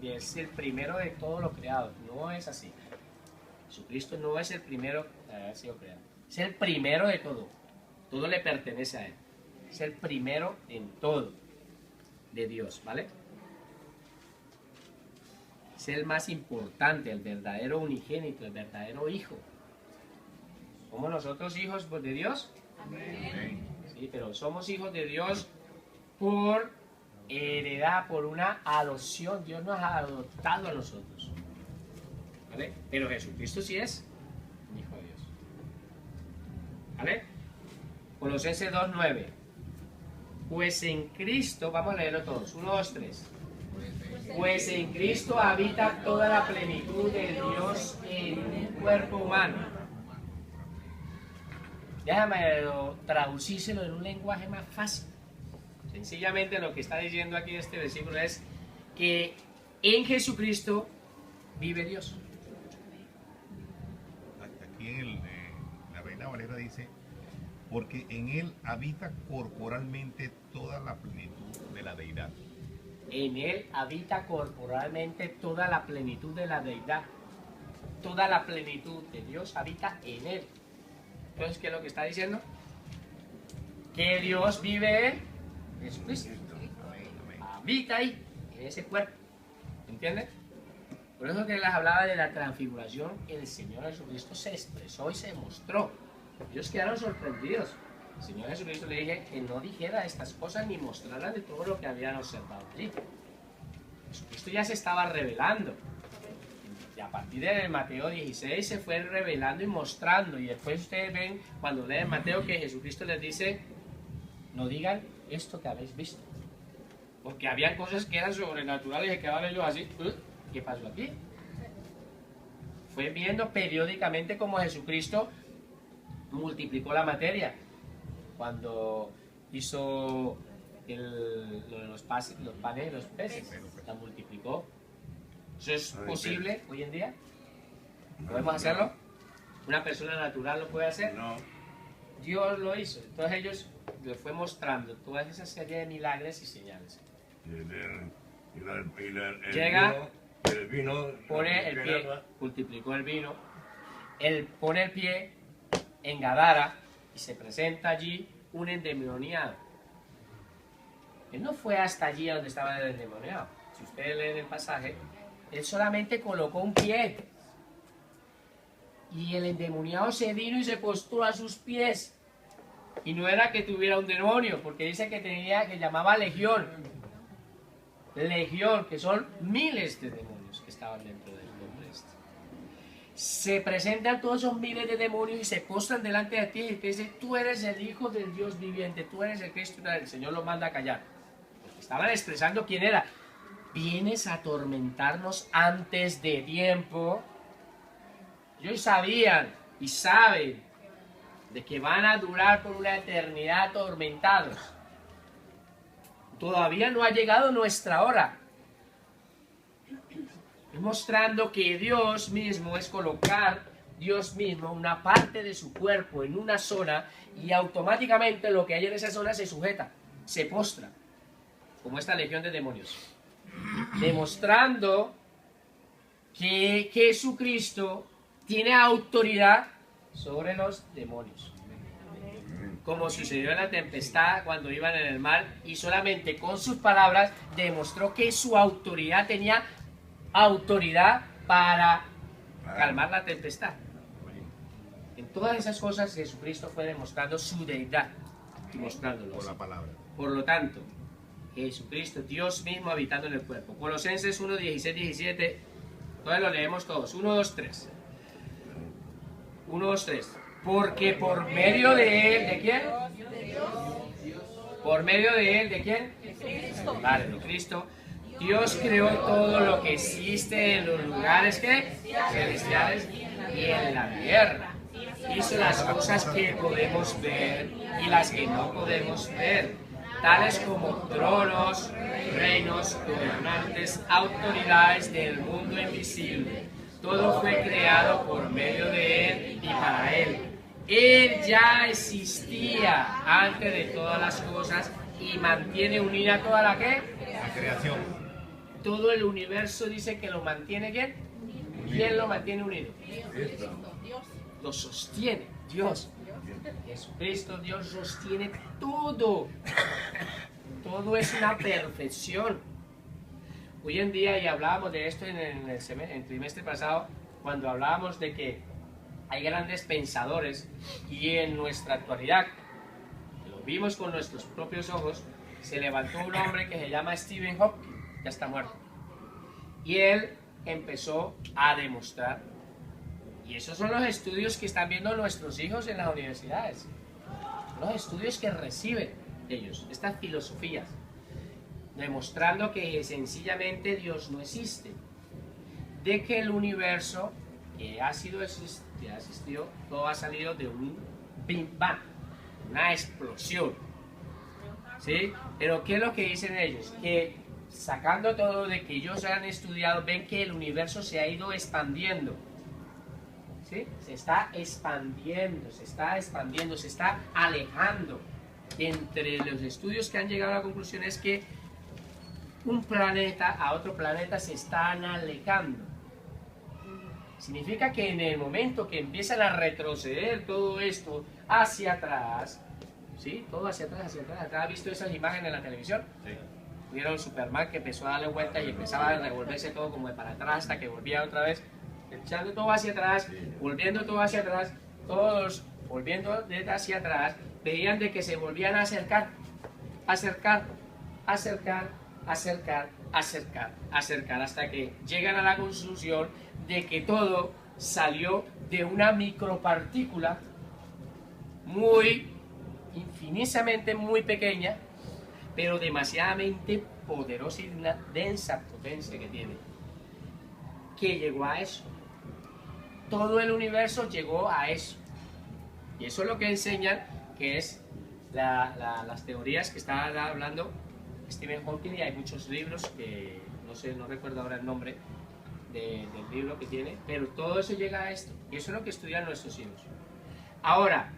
es el primero de todo lo creado. No es así. Jesucristo no es el primero de haber sido creado. Es el primero de todo. Todo le pertenece a Él. Es el primero en todo de Dios, ¿vale? Es el más importante, el verdadero unigénito, el verdadero hijo. ¿Somos nosotros hijos de Dios? Amén. Sí, pero somos hijos de Dios por heredad, por una adopción. Dios nos ha adoptado a nosotros, ¿vale? Pero Jesucristo sí es un hijo de Dios, ¿vale? Colosenses 2:9. Pues en Cristo, vamos a leerlo todos, 1, 2, 3. Pues en Cristo habita toda la plenitud de Dios en un cuerpo humano. Déjame traducírselo en un lenguaje más fácil. Sencillamente lo que está diciendo aquí este versículo es que en Jesucristo vive Dios. Aquí en la Reina Valera dice, porque en él habita corporalmente toda la plenitud de la deidad. En él habita corporalmente toda la plenitud de la deidad. Toda la plenitud de Dios habita en él. Entonces, ¿qué es lo que está diciendo? Que Dios vive en Jesucristo. Habita ahí, en ese cuerpo. ¿Entiendes? Por eso que les hablaba de la transfiguración, el Señor Jesucristo se expresó y se mostró. Ellos quedaron sorprendidos. El Señor Jesucristo le dije que no dijera estas cosas ni mostrara de todo lo que habían observado allí. Jesucristo ya se estaba revelando. Y a partir de Mateo 16 se fue revelando y mostrando. Y después ustedes ven, cuando leen Mateo, que Jesucristo les dice, no digan esto que habéis visto. Porque habían cosas que eran sobrenaturales y se quedaban ellos así. ¿Qué pasó aquí? Fue viendo periódicamente cómo Jesucristo multiplicó la materia. Cuando hizo lo de los panes y los peces, la multiplicó. ¿Eso es posible hoy en día? ¿Podemos hacerlo? ¿Una persona natural lo puede hacer? No. Dios lo hizo. Entonces ellos les fue mostrando toda esa serie de milagros y señales. Llega, el vino, pone el pie, multiplicó el vino, él pone el pie en Gadara y se presenta allí un endemoniado. Él no fue hasta allí donde estaba el endemoniado. Si ustedes leen el pasaje, él solamente colocó un pie. Y el endemoniado se vino y se postró a sus pies. Y no era que tuviera un demonio, porque dice que llamaba legión. Legión, que son miles de demonios que estaban dentro del hombre este. Se presentan todos esos miles de demonios y se postran delante de ti y te dicen, tú eres el Hijo del Dios viviente, tú eres el Cristo, el Señor lo manda a callar. Porque estaban expresando quién era. Vienes a atormentarnos antes de tiempo. Ellos sabían y saben de que van a durar por una eternidad atormentados. Todavía no ha llegado nuestra hora. Mostrando que Dios mismo es colocar Dios mismo una parte de su cuerpo en una zona y automáticamente lo que hay en esa zona se sujeta, se postra, como esta legión de demonios, demostrando que Jesucristo tiene autoridad sobre los demonios. Como sucedió en la tempestad cuando iban en el mar, y solamente con sus palabras demostró que su autoridad tenía autoridad para calmar la tempestad. En todas esas cosas Jesucristo fue demostrando su deidad y mostrándolo Por así. la palabra. Por lo tanto, Jesucristo, Dios mismo habitando en el cuerpo. Colosenses 1, 16, 17, entonces lo leemos todos. 1, 2, 3. 1, 2, 3. Porque por medio de Él, ¿de quién? Por medio de Él, ¿de quién? Vale, de Cristo. Dios creó todo lo que existe en los lugares celestiales y en la tierra. Hizo las cosas que podemos ver y las que no podemos ver, tales como tronos, reinos, gobernantes, autoridades del mundo invisible. Todo fue creado por medio de Él y para Él. Él ya existía antes de todas las cosas y mantiene unida toda la La creación. todo el universo. Dice que lo mantiene ¿quién? ¿Quién lo mantiene unido? Lo sostiene Dios. Jesucristo, Dios sostiene todo. Todo es una perfección. Hoy en día, y hablábamos de esto en el trimestre pasado, cuando hablábamos de que hay grandes pensadores, y en nuestra actualidad, lo vimos con nuestros propios ojos, se levantó un hombre que se llama Stephen Hawking, ya está muerto, y él empezó a demostrar, y esos son los estudios que están viendo nuestros hijos en las universidades, los estudios que reciben ellos, estas filosofías, demostrando que sencillamente Dios no existe, de que el universo que ha existido, todo ha salido de un Big Bang, una explosión, ¿sí? Pero ¿qué es lo que dicen ellos? Que sacando todo de que ellos han estudiado, ven que el universo se ha ido expandiendo, ¿sí? Se está expandiendo, se está alejando. Entre los estudios que han llegado a la conclusión es que un planeta a otro planeta se están alejando. Significa que en el momento que empiezan a retroceder todo esto hacia atrás, ¿sí? Todo hacia atrás. ¿Has visto esas imágenes en la televisión? Sí. Vieron Superman que empezó a darle vueltas y empezaba a revolverse todo como de para atrás hasta que volvía otra vez, echando todo hacia atrás, volviendo todo hacia atrás, todos volviendo desde hacia atrás, veían de que se volvían a acercar, hasta que llegan a la conclusión de que todo salió de una micropartícula infinitamente muy pequeña, pero demasiadamente poderosa y de una densa potencia que tiene, que llegó a eso. Todo el universo llegó a eso. Y eso es lo que enseñan, que es las teorías que está hablando Stephen Hawking, y hay muchos libros que no recuerdo ahora el nombre del libro que tiene, pero todo eso llega a esto, y eso es lo que estudian nuestros hijos. Ahora,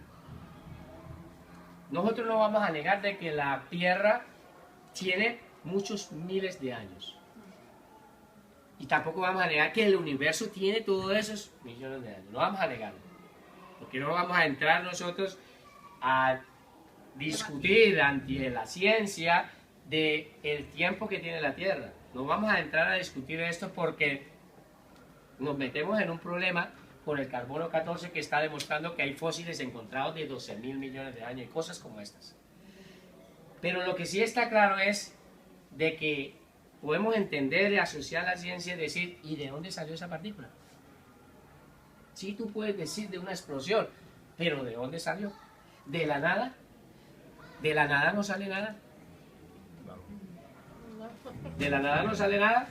nosotros no vamos a negar de que la Tierra tiene muchos miles de años, y tampoco vamos a negar que el universo tiene todos esos millones de años, no vamos a negarlo, porque no vamos a entrar nosotros a discutir ante la ciencia de el tiempo que tiene la Tierra. No vamos a entrar a discutir esto porque nos metemos en un problema con el carbono 14, que está demostrando que hay fósiles encontrados de 12.000 millones de años y cosas como estas. Pero lo que sí está claro es de que podemos entender y asociar la ciencia y decir, ¿y de dónde salió esa partícula? Sí, tú puedes decir de una explosión, pero ¿de dónde salió? ¿De la nada? ¿De la nada no sale nada? De la nada no sale nada,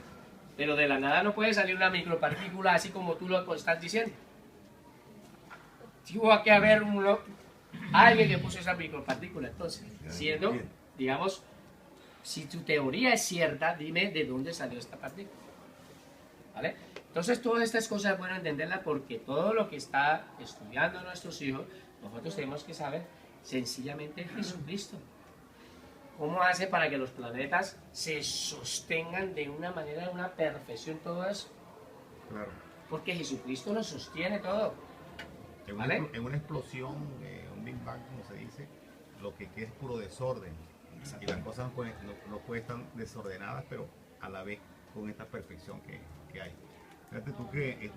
pero de la nada no puede salir una micropartícula así como tú lo estás diciendo. Tuvo que haber alguien que puso esa micropartícula. Entonces, siendo, digamos, si tu teoría es cierta, dime de dónde salió esta partícula, ¿vale? Entonces todas estas cosas es bueno entenderlas porque todo lo que está estudiando nuestros hijos, nosotros tenemos que saber sencillamente Jesucristo. ¿Cómo hace para que los planetas se sostengan de una manera, de una perfección, todo eso? Claro. Porque Jesucristo lo sostiene todo. ¿Vale? En una explosión, un Big Bang, como se dice, lo que queda es puro desorden. Y las cosas no pueden estar desordenadas, pero a la vez con esta perfección que hay. Fíjate tú que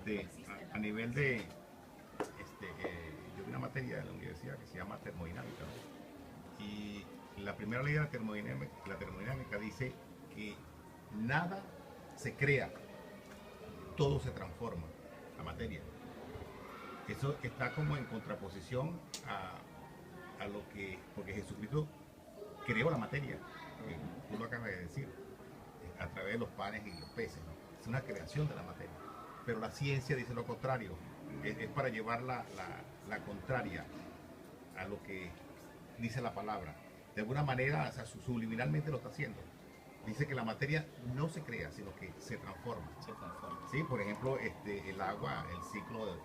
a nivel de, yo vi una materia de la universidad que se llama termodinámica, ¿no? Y la primera ley de la termodinámica dice que nada se crea, todo se transforma, la materia. Eso está como en contraposición a lo que, porque Jesucristo creó la materia, que tú lo acabas de decir, a través de los panes y los peces, ¿no? Es una creación de la materia. Pero la ciencia dice lo contrario, es para llevar la contraria a lo que dice la palabra. De alguna manera, o sea, subliminalmente lo está haciendo. Dice que la materia no se crea, sino que se transforma. Se transforma. Sí, por ejemplo, el agua, el ciclo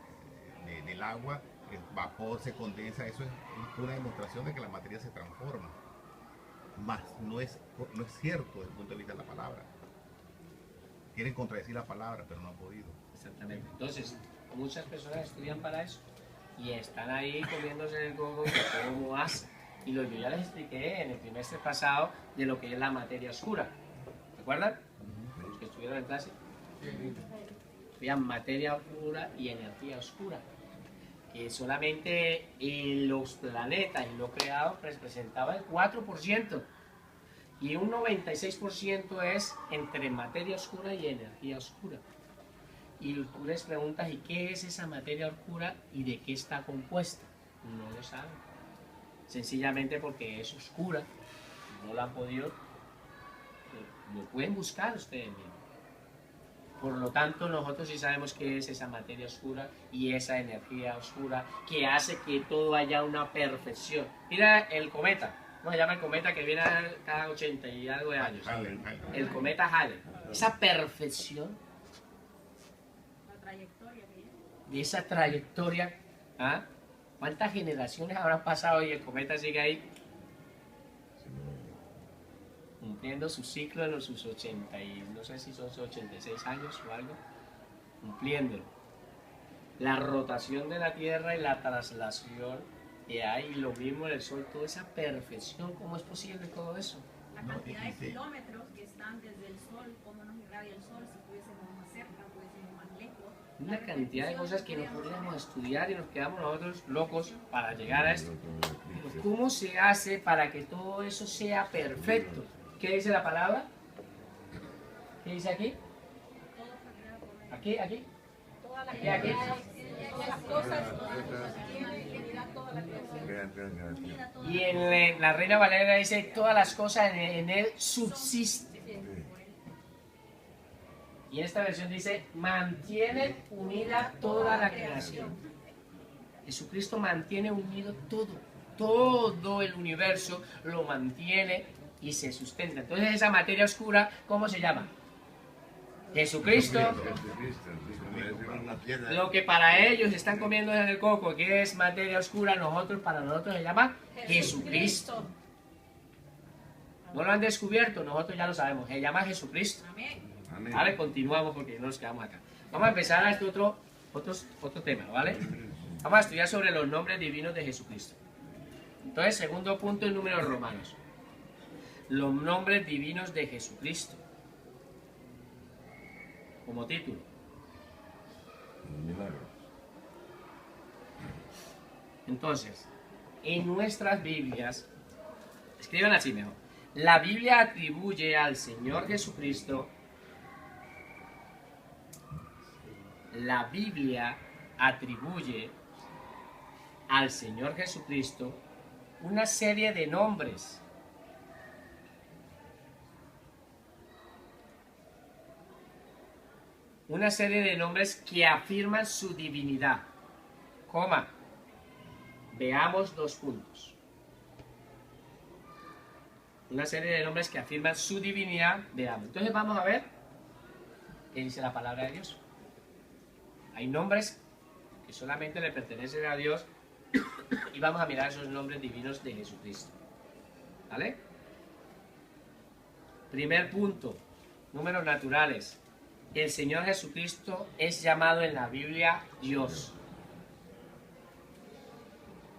del agua, el vapor se condensa, eso es una demostración de que la materia se transforma. Más no es cierto desde el punto de vista de la palabra. Quieren contradecir la palabra, pero no han podido. Exactamente. Entonces, muchas personas estudian para eso y están ahí comiéndose el coco de cómo hace. Y yo ya les expliqué en el trimestre pasado de lo que es la materia oscura. ¿Recuerdan? Los que estuvieron en clase. Vean, materia oscura y energía oscura. Que solamente en los planetas y lo creado representaba el 4%. Y un 96% es entre materia oscura y energía oscura. Y tú les preguntas, ¿y qué es esa materia oscura y de qué está compuesta? No lo saben. Sencillamente porque es oscura, no la han podido, lo pueden buscar ustedes mismos. Por lo tanto, nosotros sí sabemos qué es esa materia oscura y esa energía oscura que hace que todo haya una perfección. Mira el cometa, ¿cómo se llama el cometa que viene cada 80 y algo de años? Halley. El cometa Halley. Esa perfección La trayectoria que lleva. de esa trayectoria, ¿ah? ¿Cuántas generaciones habrán pasado y el cometa sigue ahí? Cumpliendo su ciclo en sus 80 y no sé si son 86 años o algo, cumpliéndolo. La rotación de la Tierra y la traslación que hay, lo mismo en el Sol, toda esa perfección, ¿cómo es posible todo eso? La No, cantidad de sí. kilómetros que están desde el Sol, cómo nos irradia el Sol, si pudiésemos más cerca, pudiésemos más lejos. Una cantidad de cosas que no podríamos estudiar y nos quedamos nosotros locos para llegar a esto. Pero ¿cómo se hace para que todo eso sea perfecto? ¿Qué dice la palabra? ¿Qué dice aquí? Todo fue creado por él. Aquí. Toda la Aquí, aquí. todas las cosas, tiene divinidad toda la creación. Y en la Reina Valera dice, todas las cosas en él subsisten. Y en esta versión dice, mantiene unida toda la creación. Jesucristo mantiene unido todo el universo lo mantiene y se sustenta. Entonces esa materia oscura, ¿cómo se llama? Jesucristo. Lo que para ellos están comiendo en el coco, que es materia oscura, para nosotros se llama Jesucristo. No lo han descubierto, nosotros ya lo sabemos, se llama Jesucristo. Amén. Vale, continuamos porque no nos quedamos acá. Vamos a empezar a este otro tema, ¿vale? Vamos a estudiar sobre los nombres divinos de Jesucristo. Entonces, segundo punto en números romanos. Los nombres divinos de Jesucristo. Como título. Entonces, en nuestras Biblias, escriban así mejor. La Biblia atribuye al Señor Jesucristo. La Biblia atribuye al Señor Jesucristo una serie de nombres. Una serie de nombres que afirman su divinidad. Coma. Veamos 2 puntos. Una serie de nombres que afirman su divinidad. Veamos. Entonces vamos a ver qué dice la palabra de Dios. Hay nombres que solamente le pertenecen a Dios y vamos a mirar esos nombres divinos de Jesucristo. ¿Vale? Primer punto, números naturales. El Señor Jesucristo es llamado en la Biblia Dios.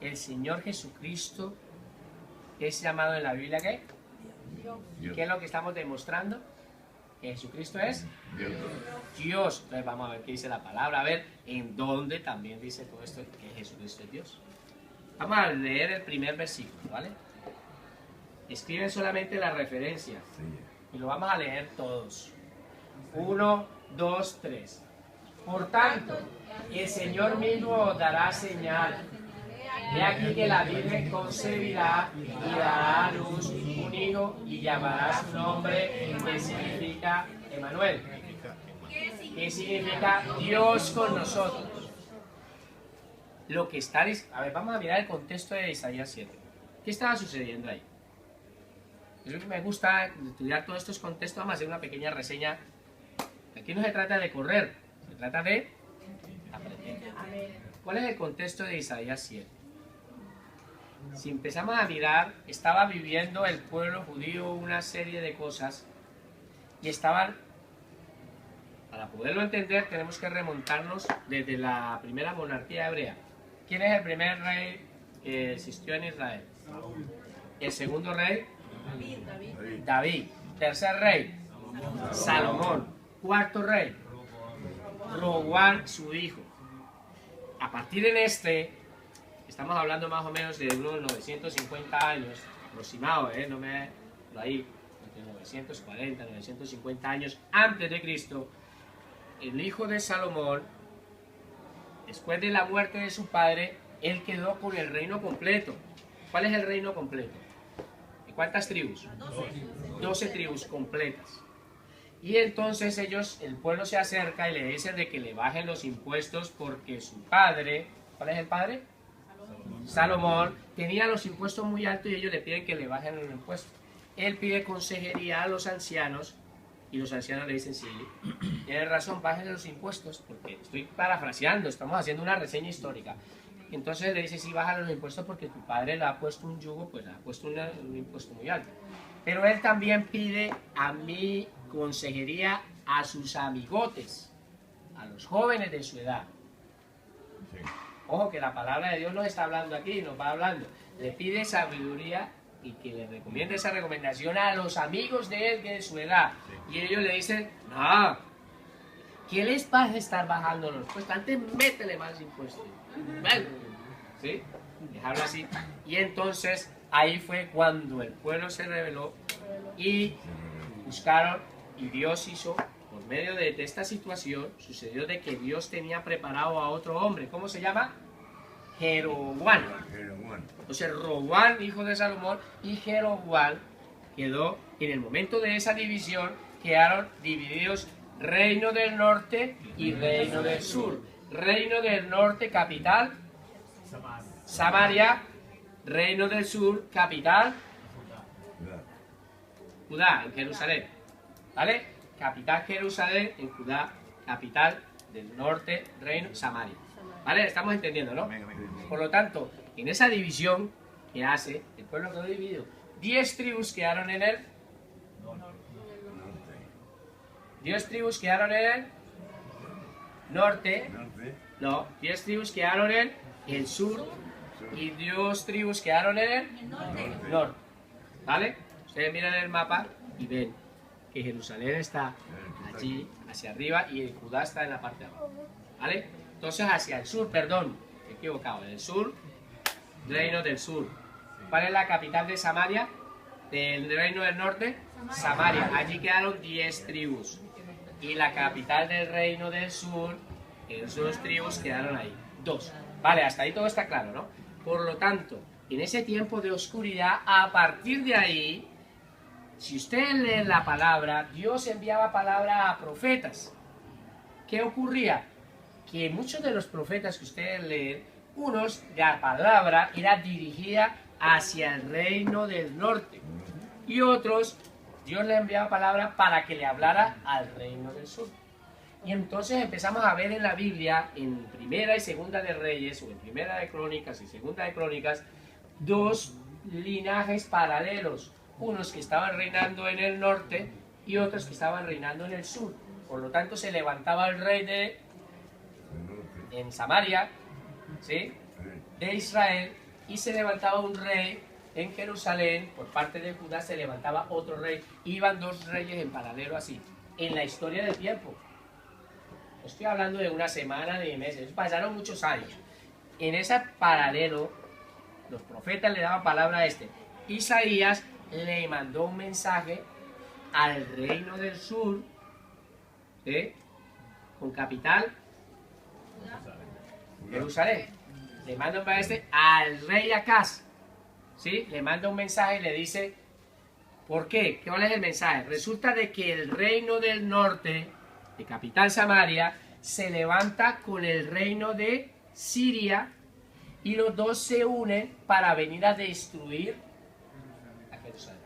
El Señor Jesucristo es llamado en la Biblia ¿qué? ¿Y qué es lo que estamos demostrando? Que Jesucristo es Dios. Entonces vamos a ver qué dice la palabra, a ver en dónde también dice todo esto que Jesucristo es Dios. Vamos a leer el primer versículo, ¿vale? Escriben solamente la referencia y lo vamos a leer todos. 1, 2, 3. Por tanto, el Señor mismo os dará señal. He aquí que la Virgen concebirá y dará a luz un hijo y llamará su nombre, que significa Emmanuel, que significa Dios con nosotros. Lo que está... A ver, vamos a mirar el contexto de Isaías 7. ¿Qué estaba sucediendo ahí? Es lo que me gusta estudiar todos estos contextos. Vamos a hacer una pequeña reseña. Aquí no se trata de correr, se trata de aprender. ¿Cuál es el contexto de Isaías 7? Si empezamos a mirar, estaba viviendo el pueblo judío una serie de cosas y estaban, para poderlo entender, tenemos que remontarnos desde la primera monarquía hebrea. ¿Quién es el primer rey que existió en Israel? El segundo rey, David. Tercer rey, Salomón. Cuarto rey, Roboam, su hijo. A partir de estamos hablando más o menos de unos 950 años, aproximado, no me... ahí, entre 940, 950 años antes de Cristo, el hijo de Salomón, después de la muerte de su padre, él quedó con el reino completo. ¿Cuál es el reino completo? ¿De cuántas tribus? 12 tribus completas. Y entonces el pueblo se acerca y le dicen de que le bajen los impuestos porque su padre, ¿cuál es el padre? Salomón, tenía los impuestos muy altos y ellos le piden que le bajen los impuestos. Él pide consejería a los ancianos y los ancianos le dicen, sí, tienes razón, bajen los impuestos, porque estoy parafraseando, estamos haciendo una reseña histórica. Entonces le dice, sí, baja los impuestos porque tu padre le ha puesto un yugo, pues le ha puesto un impuesto muy alto. Pero él también pide a mi consejería a sus amigotes, a los jóvenes de su edad. Sí. Ojo que la palabra de Dios nos está hablando aquí, nos va hablando. Le pide sabiduría y que le recomiende esa recomendación a los amigos de él que de su edad. Sí. Y ellos le dicen, no, ¿qué les va a estar bajando los impuestos? Antes métele más impuestos. ¿Sí? Les habla así. Y entonces ahí fue cuando el pueblo se rebeló y buscaron, y Dios hizo, por medio de esta situación, sucedió de que Dios tenía preparado a otro hombre. ¿Cómo se llama? Jeroboam. Entonces Roboam, hijo de Salomón, y Jeroboam quedó, en el momento de esa división, quedaron divididos reino del norte y reino del sur. Reino del norte, capital, Samaria. Reino del sur, capital, Judá, en Jerusalén. ¿Vale? Capital Jerusalén, en Judá, capital del norte, reino, Samaria. ¿Vale? Estamos entendiendo, ¿no? Por lo tanto, en esa división que hace, el pueblo quedó dividido. 10 tribus quedaron en el 10 tribus quedaron en el norte. No, 10 tribus quedaron en el sur. Y 2 tribus quedaron en el norte. ¿Vale? Ustedes miran el mapa y ven que Jerusalén está allí, hacia arriba, y Judá está en la parte de abajo. ¿Vale? Entonces hacia el sur, perdón, me he equivocado, en el sur, reino del sur. ¿Cuál es la capital de Samaria? Del reino del norte, Samaria. Allí quedaron 10 tribus. Y la capital del reino del sur, esos tribus quedaron ahí, 2. Vale, hasta ahí todo está claro, ¿no? Por lo tanto, en ese tiempo de oscuridad, a partir de ahí, si ustedes leen la palabra, Dios enviaba palabra a profetas. ¿Qué ocurría? Que muchos de los profetas que ustedes leen, unos, la palabra era dirigida hacia el reino del norte. Y otros, Dios le enviaba palabra para que le hablara al reino del sur. Y entonces empezamos a ver en la Biblia, en Primera y Segunda de Reyes, o en Primera de Crónicas y Segunda de Crónicas, dos linajes paralelos, unos que estaban reinando en el norte y otros que estaban reinando en el sur. Por lo tanto, se levantaba el rey en Samaria, ¿sí?, de Israel, y se levantaba un rey en Jerusalén. Por parte de Judá se levantaba otro rey. Iban dos reyes en paralelo así, en la historia del tiempo. Estoy hablando de una semana, de meses, pasaron muchos años. En ese paralelo, los profetas le daban palabra a este. Isaías le mandó un mensaje al reino del sur, ¿sí?, con capital Jerusalén. Le manda un mensaje al rey Acaz, ¿sí? Le manda un mensaje y le dice, ¿por qué? ¿Cuál es el mensaje? Resulta de que el reino del norte, de capital Samaria, se levanta con el reino de Siria, y los dos se unen para venir a destruir a Jerusalén.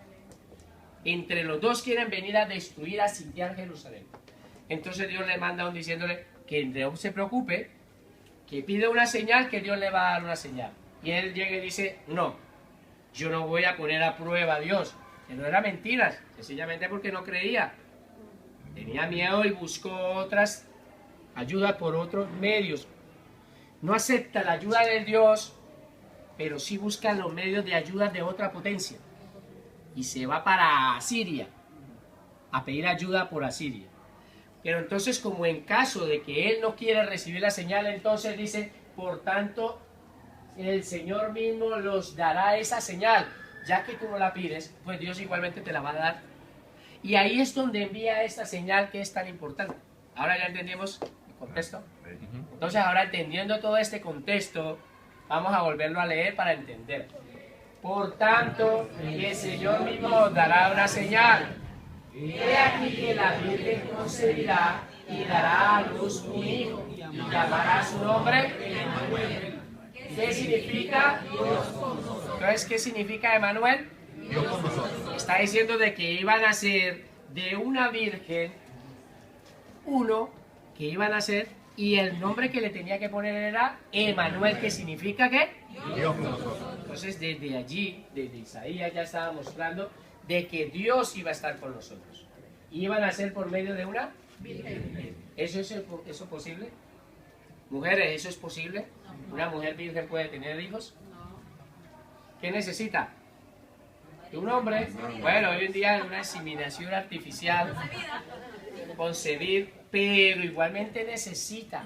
Entre los dos quieren venir a destruir, a sitiar Jerusalén. Entonces Dios le manda un diciéndole que no se preocupe, que pide una señal, que Dios le va a dar una señal. Y él llega y dice, no, yo no voy a poner a prueba a Dios. Que no era mentiras, sencillamente porque no creía. Tenía miedo y buscó otras ayudas por otros medios. No acepta la ayuda de Dios, pero sí busca los medios de ayuda de otra potencia. Y se va para Asiria, a pedir ayuda por Asiria. Pero entonces, como en caso de que él no quiere recibir la señal, entonces dice, por tanto, el Señor mismo los dará esa señal. Ya que tú no la pides, pues Dios igualmente te la va a dar. Y ahí es donde envía esta señal que es tan importante. Ahora ya entendimos el contexto. Entonces, ahora entendiendo todo este contexto, vamos a volverlo a leer para entender. Por tanto, el Señor mismo os dará una señal. He aquí que la Virgen concebirá y dará a luz un hijo, y llamará su nombre Emmanuel. ¿Qué significa? Dios con nosotros. Entonces, ¿qué significa Emmanuel? Dios con nosotros. Está diciendo de que iban a ser de una virgen, uno que iban a ser, y el nombre que le tenía que poner era Emmanuel, que significa ¿qué? Dios con nosotros. Entonces, desde allí, desde Isaías ya estaba mostrando de que Dios iba a estar con nosotros. Iban a ser por medio de una virgen. ¿Eso posible? Mujeres, ¿eso es posible? ¿Una mujer virgen puede tener hijos? ¿Qué necesita? ¿De un hombre? Bueno, hoy en día es una inseminación artificial, concebir, pero igualmente necesita.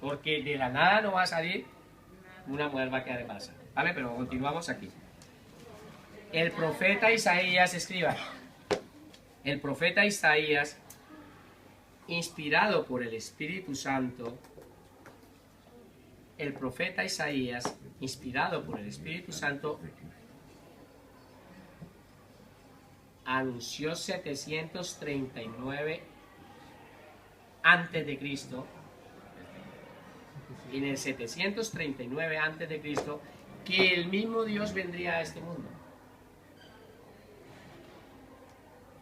Porque de la nada no va a salir, una mujer va a quedar embarazada. ¿Vale? Pero continuamos aquí. El profeta Isaías escriba. El profeta Isaías, inspirado por el Espíritu Santo, el profeta Isaías, inspirado por el Espíritu Santo, anunció 739 antes de Cristo. En el 739 antes de Cristo, que el mismo Dios vendría a este mundo.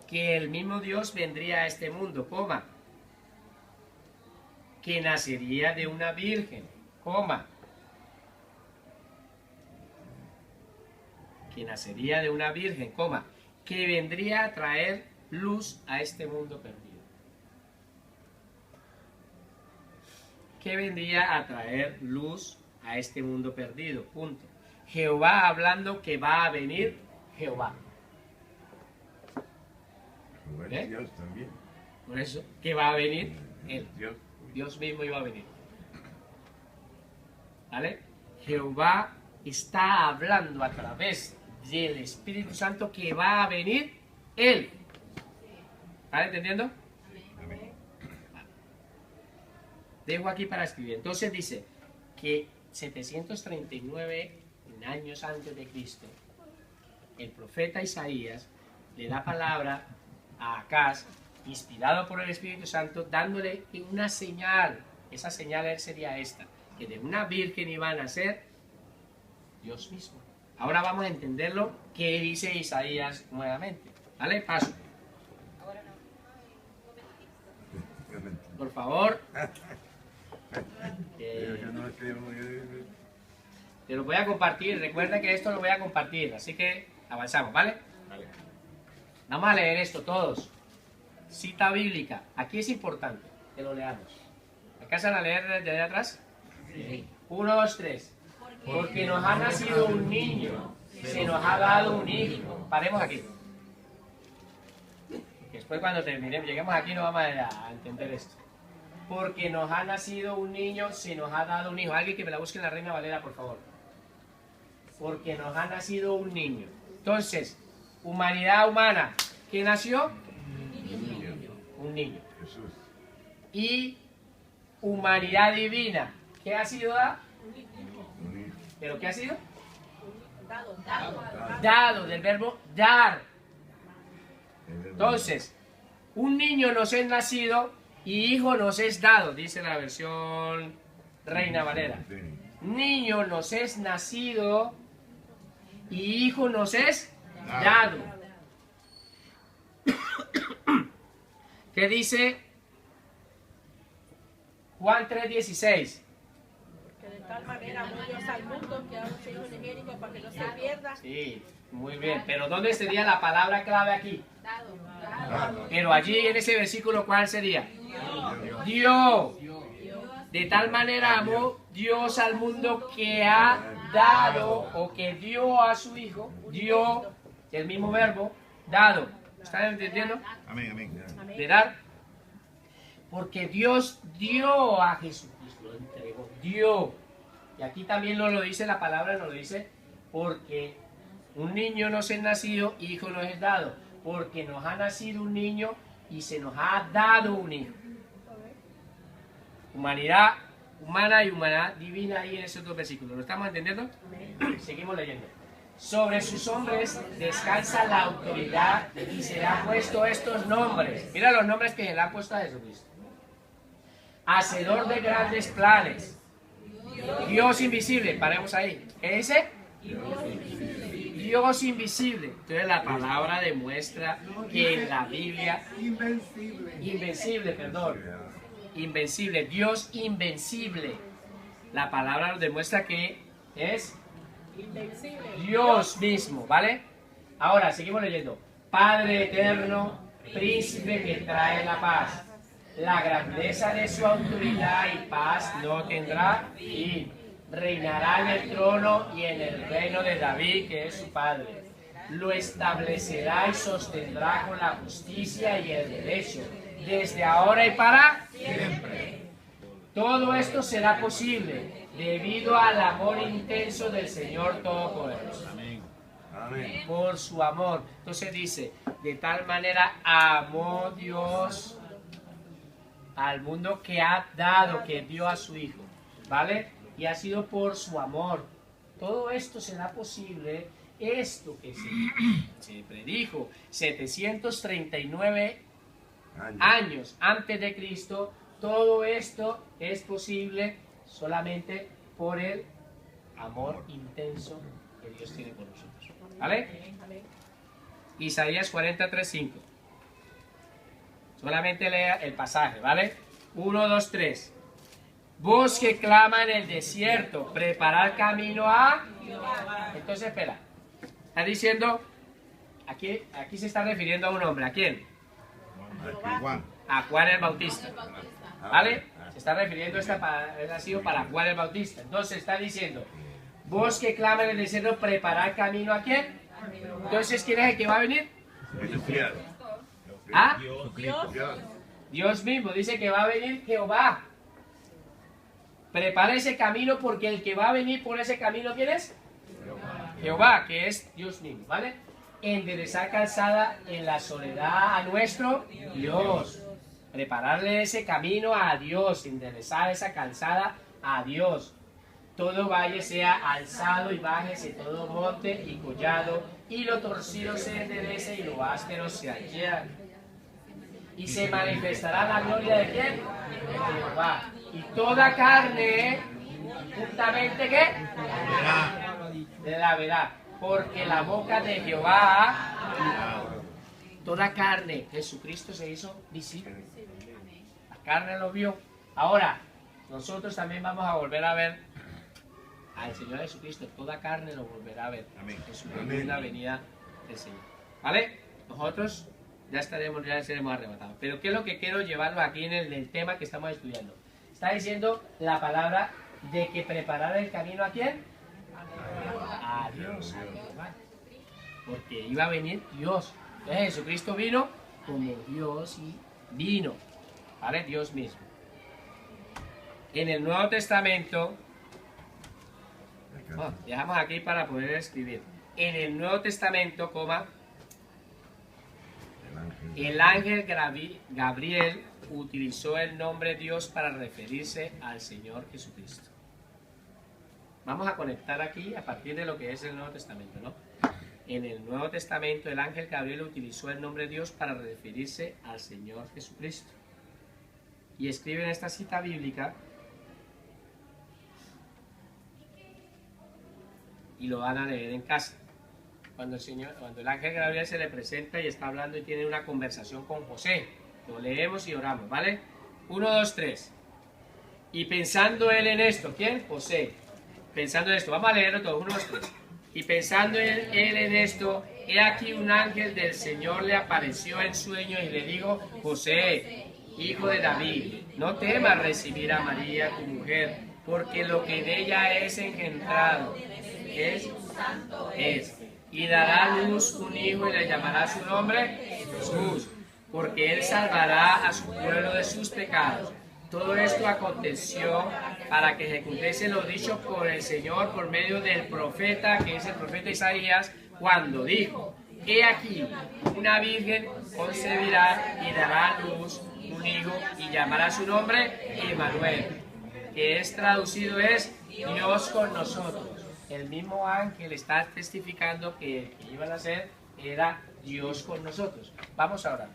Que el mismo Dios vendría a este mundo, coma. Que nacería de una virgen, coma. Que nacería de una virgen, coma. Que vendría a traer luz a este mundo perdido. Que vendría a traer luz a este mundo perdido, punto. Jehová hablando que va a venir Jehová. ¿Eh? Dios también. Por eso, que va a venir Él. Dios. Dios mismo iba a venir. ¿Vale? Jehová está hablando a través del Espíritu Santo que va a venir Él. ¿Vale? ¿Entendiendo? Amén. Dejo aquí para escribir. Entonces dice que 739 años antes de Cristo, el profeta Isaías le da palabra a Acaz, inspirado por el Espíritu Santo, dándole una señal. Esa señal sería esta, que de una virgen iba a nacer Dios mismo. Ahora vamos a entenderlo que dice Isaías nuevamente. ¿Vale? Paso. Ahora por favor. Yo no escribo, Te lo voy a compartir. Recuerda que esto lo voy a compartir. Así que avanzamos, ¿vale? Vamos a leer esto todos. Cita bíblica. Aquí es importante que lo leamos. ¿Alcanzan a leer desde ahí atrás? Sí. 1, 2, 3. Porque nos ha nacido un niño, se nos ha dado un hijo. Paremos aquí. Después cuando terminemos, lleguemos aquí no vamos a entender esto. Porque nos ha nacido un niño, se nos ha dado un hijo. Alguien que me la busque en la Reina Valera, por favor. Porque nos ha nacido un niño. Entonces, humanidad humana, ¿qué nació? Un niño. Jesús. Y humanidad divina, ¿qué ha sido? ¿Pero qué ha sido? Dado, del verbo dar. Entonces, un niño nos es nacido y hijo nos es dado, dice la versión Reina Valera. Niño nos es nacido y hijo nos es dado. ¿Qué dice Juan 3:16? Que de tal manera amó Dios al mundo que ha dado su Hijo unigénito para que no se pierda. Sí, muy bien. Pero ¿dónde sería la palabra clave aquí? Pero allí en ese versículo, ¿cuál sería? Dios. De tal manera amó Dios al mundo que ha dado o que dio a su Hijo. Dio, el mismo verbo, dado. ¿Están entendiendo? Amén, amén. De dar. Porque Dios dio a Jesucristo, lo entregó. Dio. Y aquí también nos lo dice la palabra, nos lo dice, porque un niño nos es nacido, hijo nos es dado. Porque nos ha nacido un niño y se nos ha dado un hijo. Humanidad humana y humanidad divina ahí en esos dos versículos. ¿Lo estamos entendiendo? Seguimos leyendo. Sobre sus hombres descansa la autoridad y serán puestos estos nombres. Mira los nombres que se le han puesto a Jesucristo. Hacedor de grandes planes. Dios invisible. Paremos ahí. ¿Qué dice? Dios invisible. Entonces la palabra demuestra que en la Biblia... Invencible, perdón. Invencible. Dios invencible. La palabra nos demuestra que es Dios mismo, ¿vale? Ahora, seguimos leyendo. Padre eterno, príncipe que trae la paz. La grandeza de su autoridad y paz no tendrá fin. Reinará en el trono y en el reino de David, que es su padre. Lo establecerá y sostendrá con la justicia y el derecho, desde ahora y para siempre. Todo esto será posible debido al amor intenso del Señor Todopoderoso. Amén. Por su amor. Entonces dice, de tal manera amó Dios al mundo que ha dado, que dio a su Hijo, ¿vale? Y ha sido por su amor. Todo esto será posible, esto que se predijo 739 años antes de Cristo, todo esto es posible solamente por el amor intenso que Dios tiene por nosotros. ¿Vale? Isaías 43:5. Solamente lea el pasaje, ¿vale? 1, 2, 3. Voz que clama en el desierto, preparar camino a... Entonces, espera. Está diciendo, aquí se está refiriendo a un hombre. ¿A quién? Juan. A Juan el Bautista. ¿Vale? Se está refiriendo, ha sido para Juan el Bautista. Entonces está diciendo, voz que clama en el desierto, preparar camino ¿a quién? Entonces, ¿quién es el que va a venir? ¿Ah? Dios mismo. Dice que va a venir Jehová. Prepara ese camino porque el que va a venir por ese camino, ¿quién es? Jehová, que es Dios mismo, ¿vale? Enderezar calzada en la soledad a nuestro Dios. Prepararle ese camino a Dios, enderezar esa calzada a Dios. Todo valle sea alzado y bájese todo monte y collado, y lo torcido se enderece y lo áspero se allane. Y se manifestará la gloria de ¿quién? De Jehová. Y toda carne, juntamente ¿qué? De la verá. Porque la boca de Jehová, toda carne, Jesucristo se hizo visible. La carne lo vio. Ahora, nosotros también vamos a volver a ver al Señor Jesucristo. Toda carne lo volverá a ver. Amén. En su segunda venida del Señor. ¿Vale? Nosotros ya seremos arrebatados. Pero ¿qué es lo que quiero llevarlo aquí en el tema que estamos estudiando? Está diciendo la palabra de que preparar el camino ¿a quién? A Dios. Porque iba a venir Dios. Entonces Jesucristo vino como Dios y vino. ¿Vale? Dios mismo. En el Nuevo Testamento, dejamos aquí para poder escribir. En el Nuevo Testamento, el ángel Gabriel utilizó el nombre Dios para referirse al Señor Jesucristo. Vamos a conectar aquí a partir de lo que es el Nuevo Testamento, ¿no? En el Nuevo Testamento, el ángel Gabriel utilizó el nombre Dios para referirse al Señor Jesucristo. Y escribe en esta cita bíblica, y lo van a leer en casa. Cuando el ángel Gabriel se le presenta y está hablando y tiene una conversación con José, lo leemos y oramos, ¿vale? 1, 2, 3. Y pensando él en esto, ¿quién? José. Pensando en esto, vamos a leerlo todo, 1, 2, 3. Y pensando él en esto, he aquí un ángel del Señor le apareció en sueño y le dijo: José, hijo de David, no temas recibir a María tu mujer, porque lo que de ella es engendrado es, y dará a luz un hijo y le llamará su nombre Jesús, porque él salvará a su pueblo de sus pecados. Todo esto aconteció para que ejecutase lo dicho por el Señor por medio del profeta, que es el profeta Isaías, cuando dijo: he aquí, una virgen concebirá y dará a luz un hijo y llamará su nombre Emmanuel, que es traducido es Dios con nosotros. El mismo ángel está testificando que el que iban a ser era Dios con nosotros. Vamos a orar.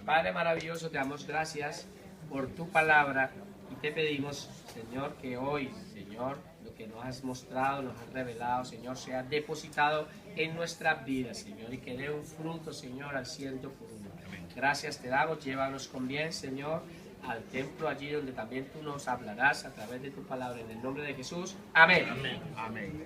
Padre maravilloso, te damos gracias por tu palabra y te pedimos, Señor, que hoy, Señor, lo que nos has mostrado, nos has revelado, Señor, sea depositado en nuestras vidas, Señor, y que dé un fruto, Señor, al 100%. Gracias te damos, llévanos con bien, Señor, al templo allí donde también tú nos hablarás a través de tu palabra, en el nombre de Jesús. Amén. Amén. Amén.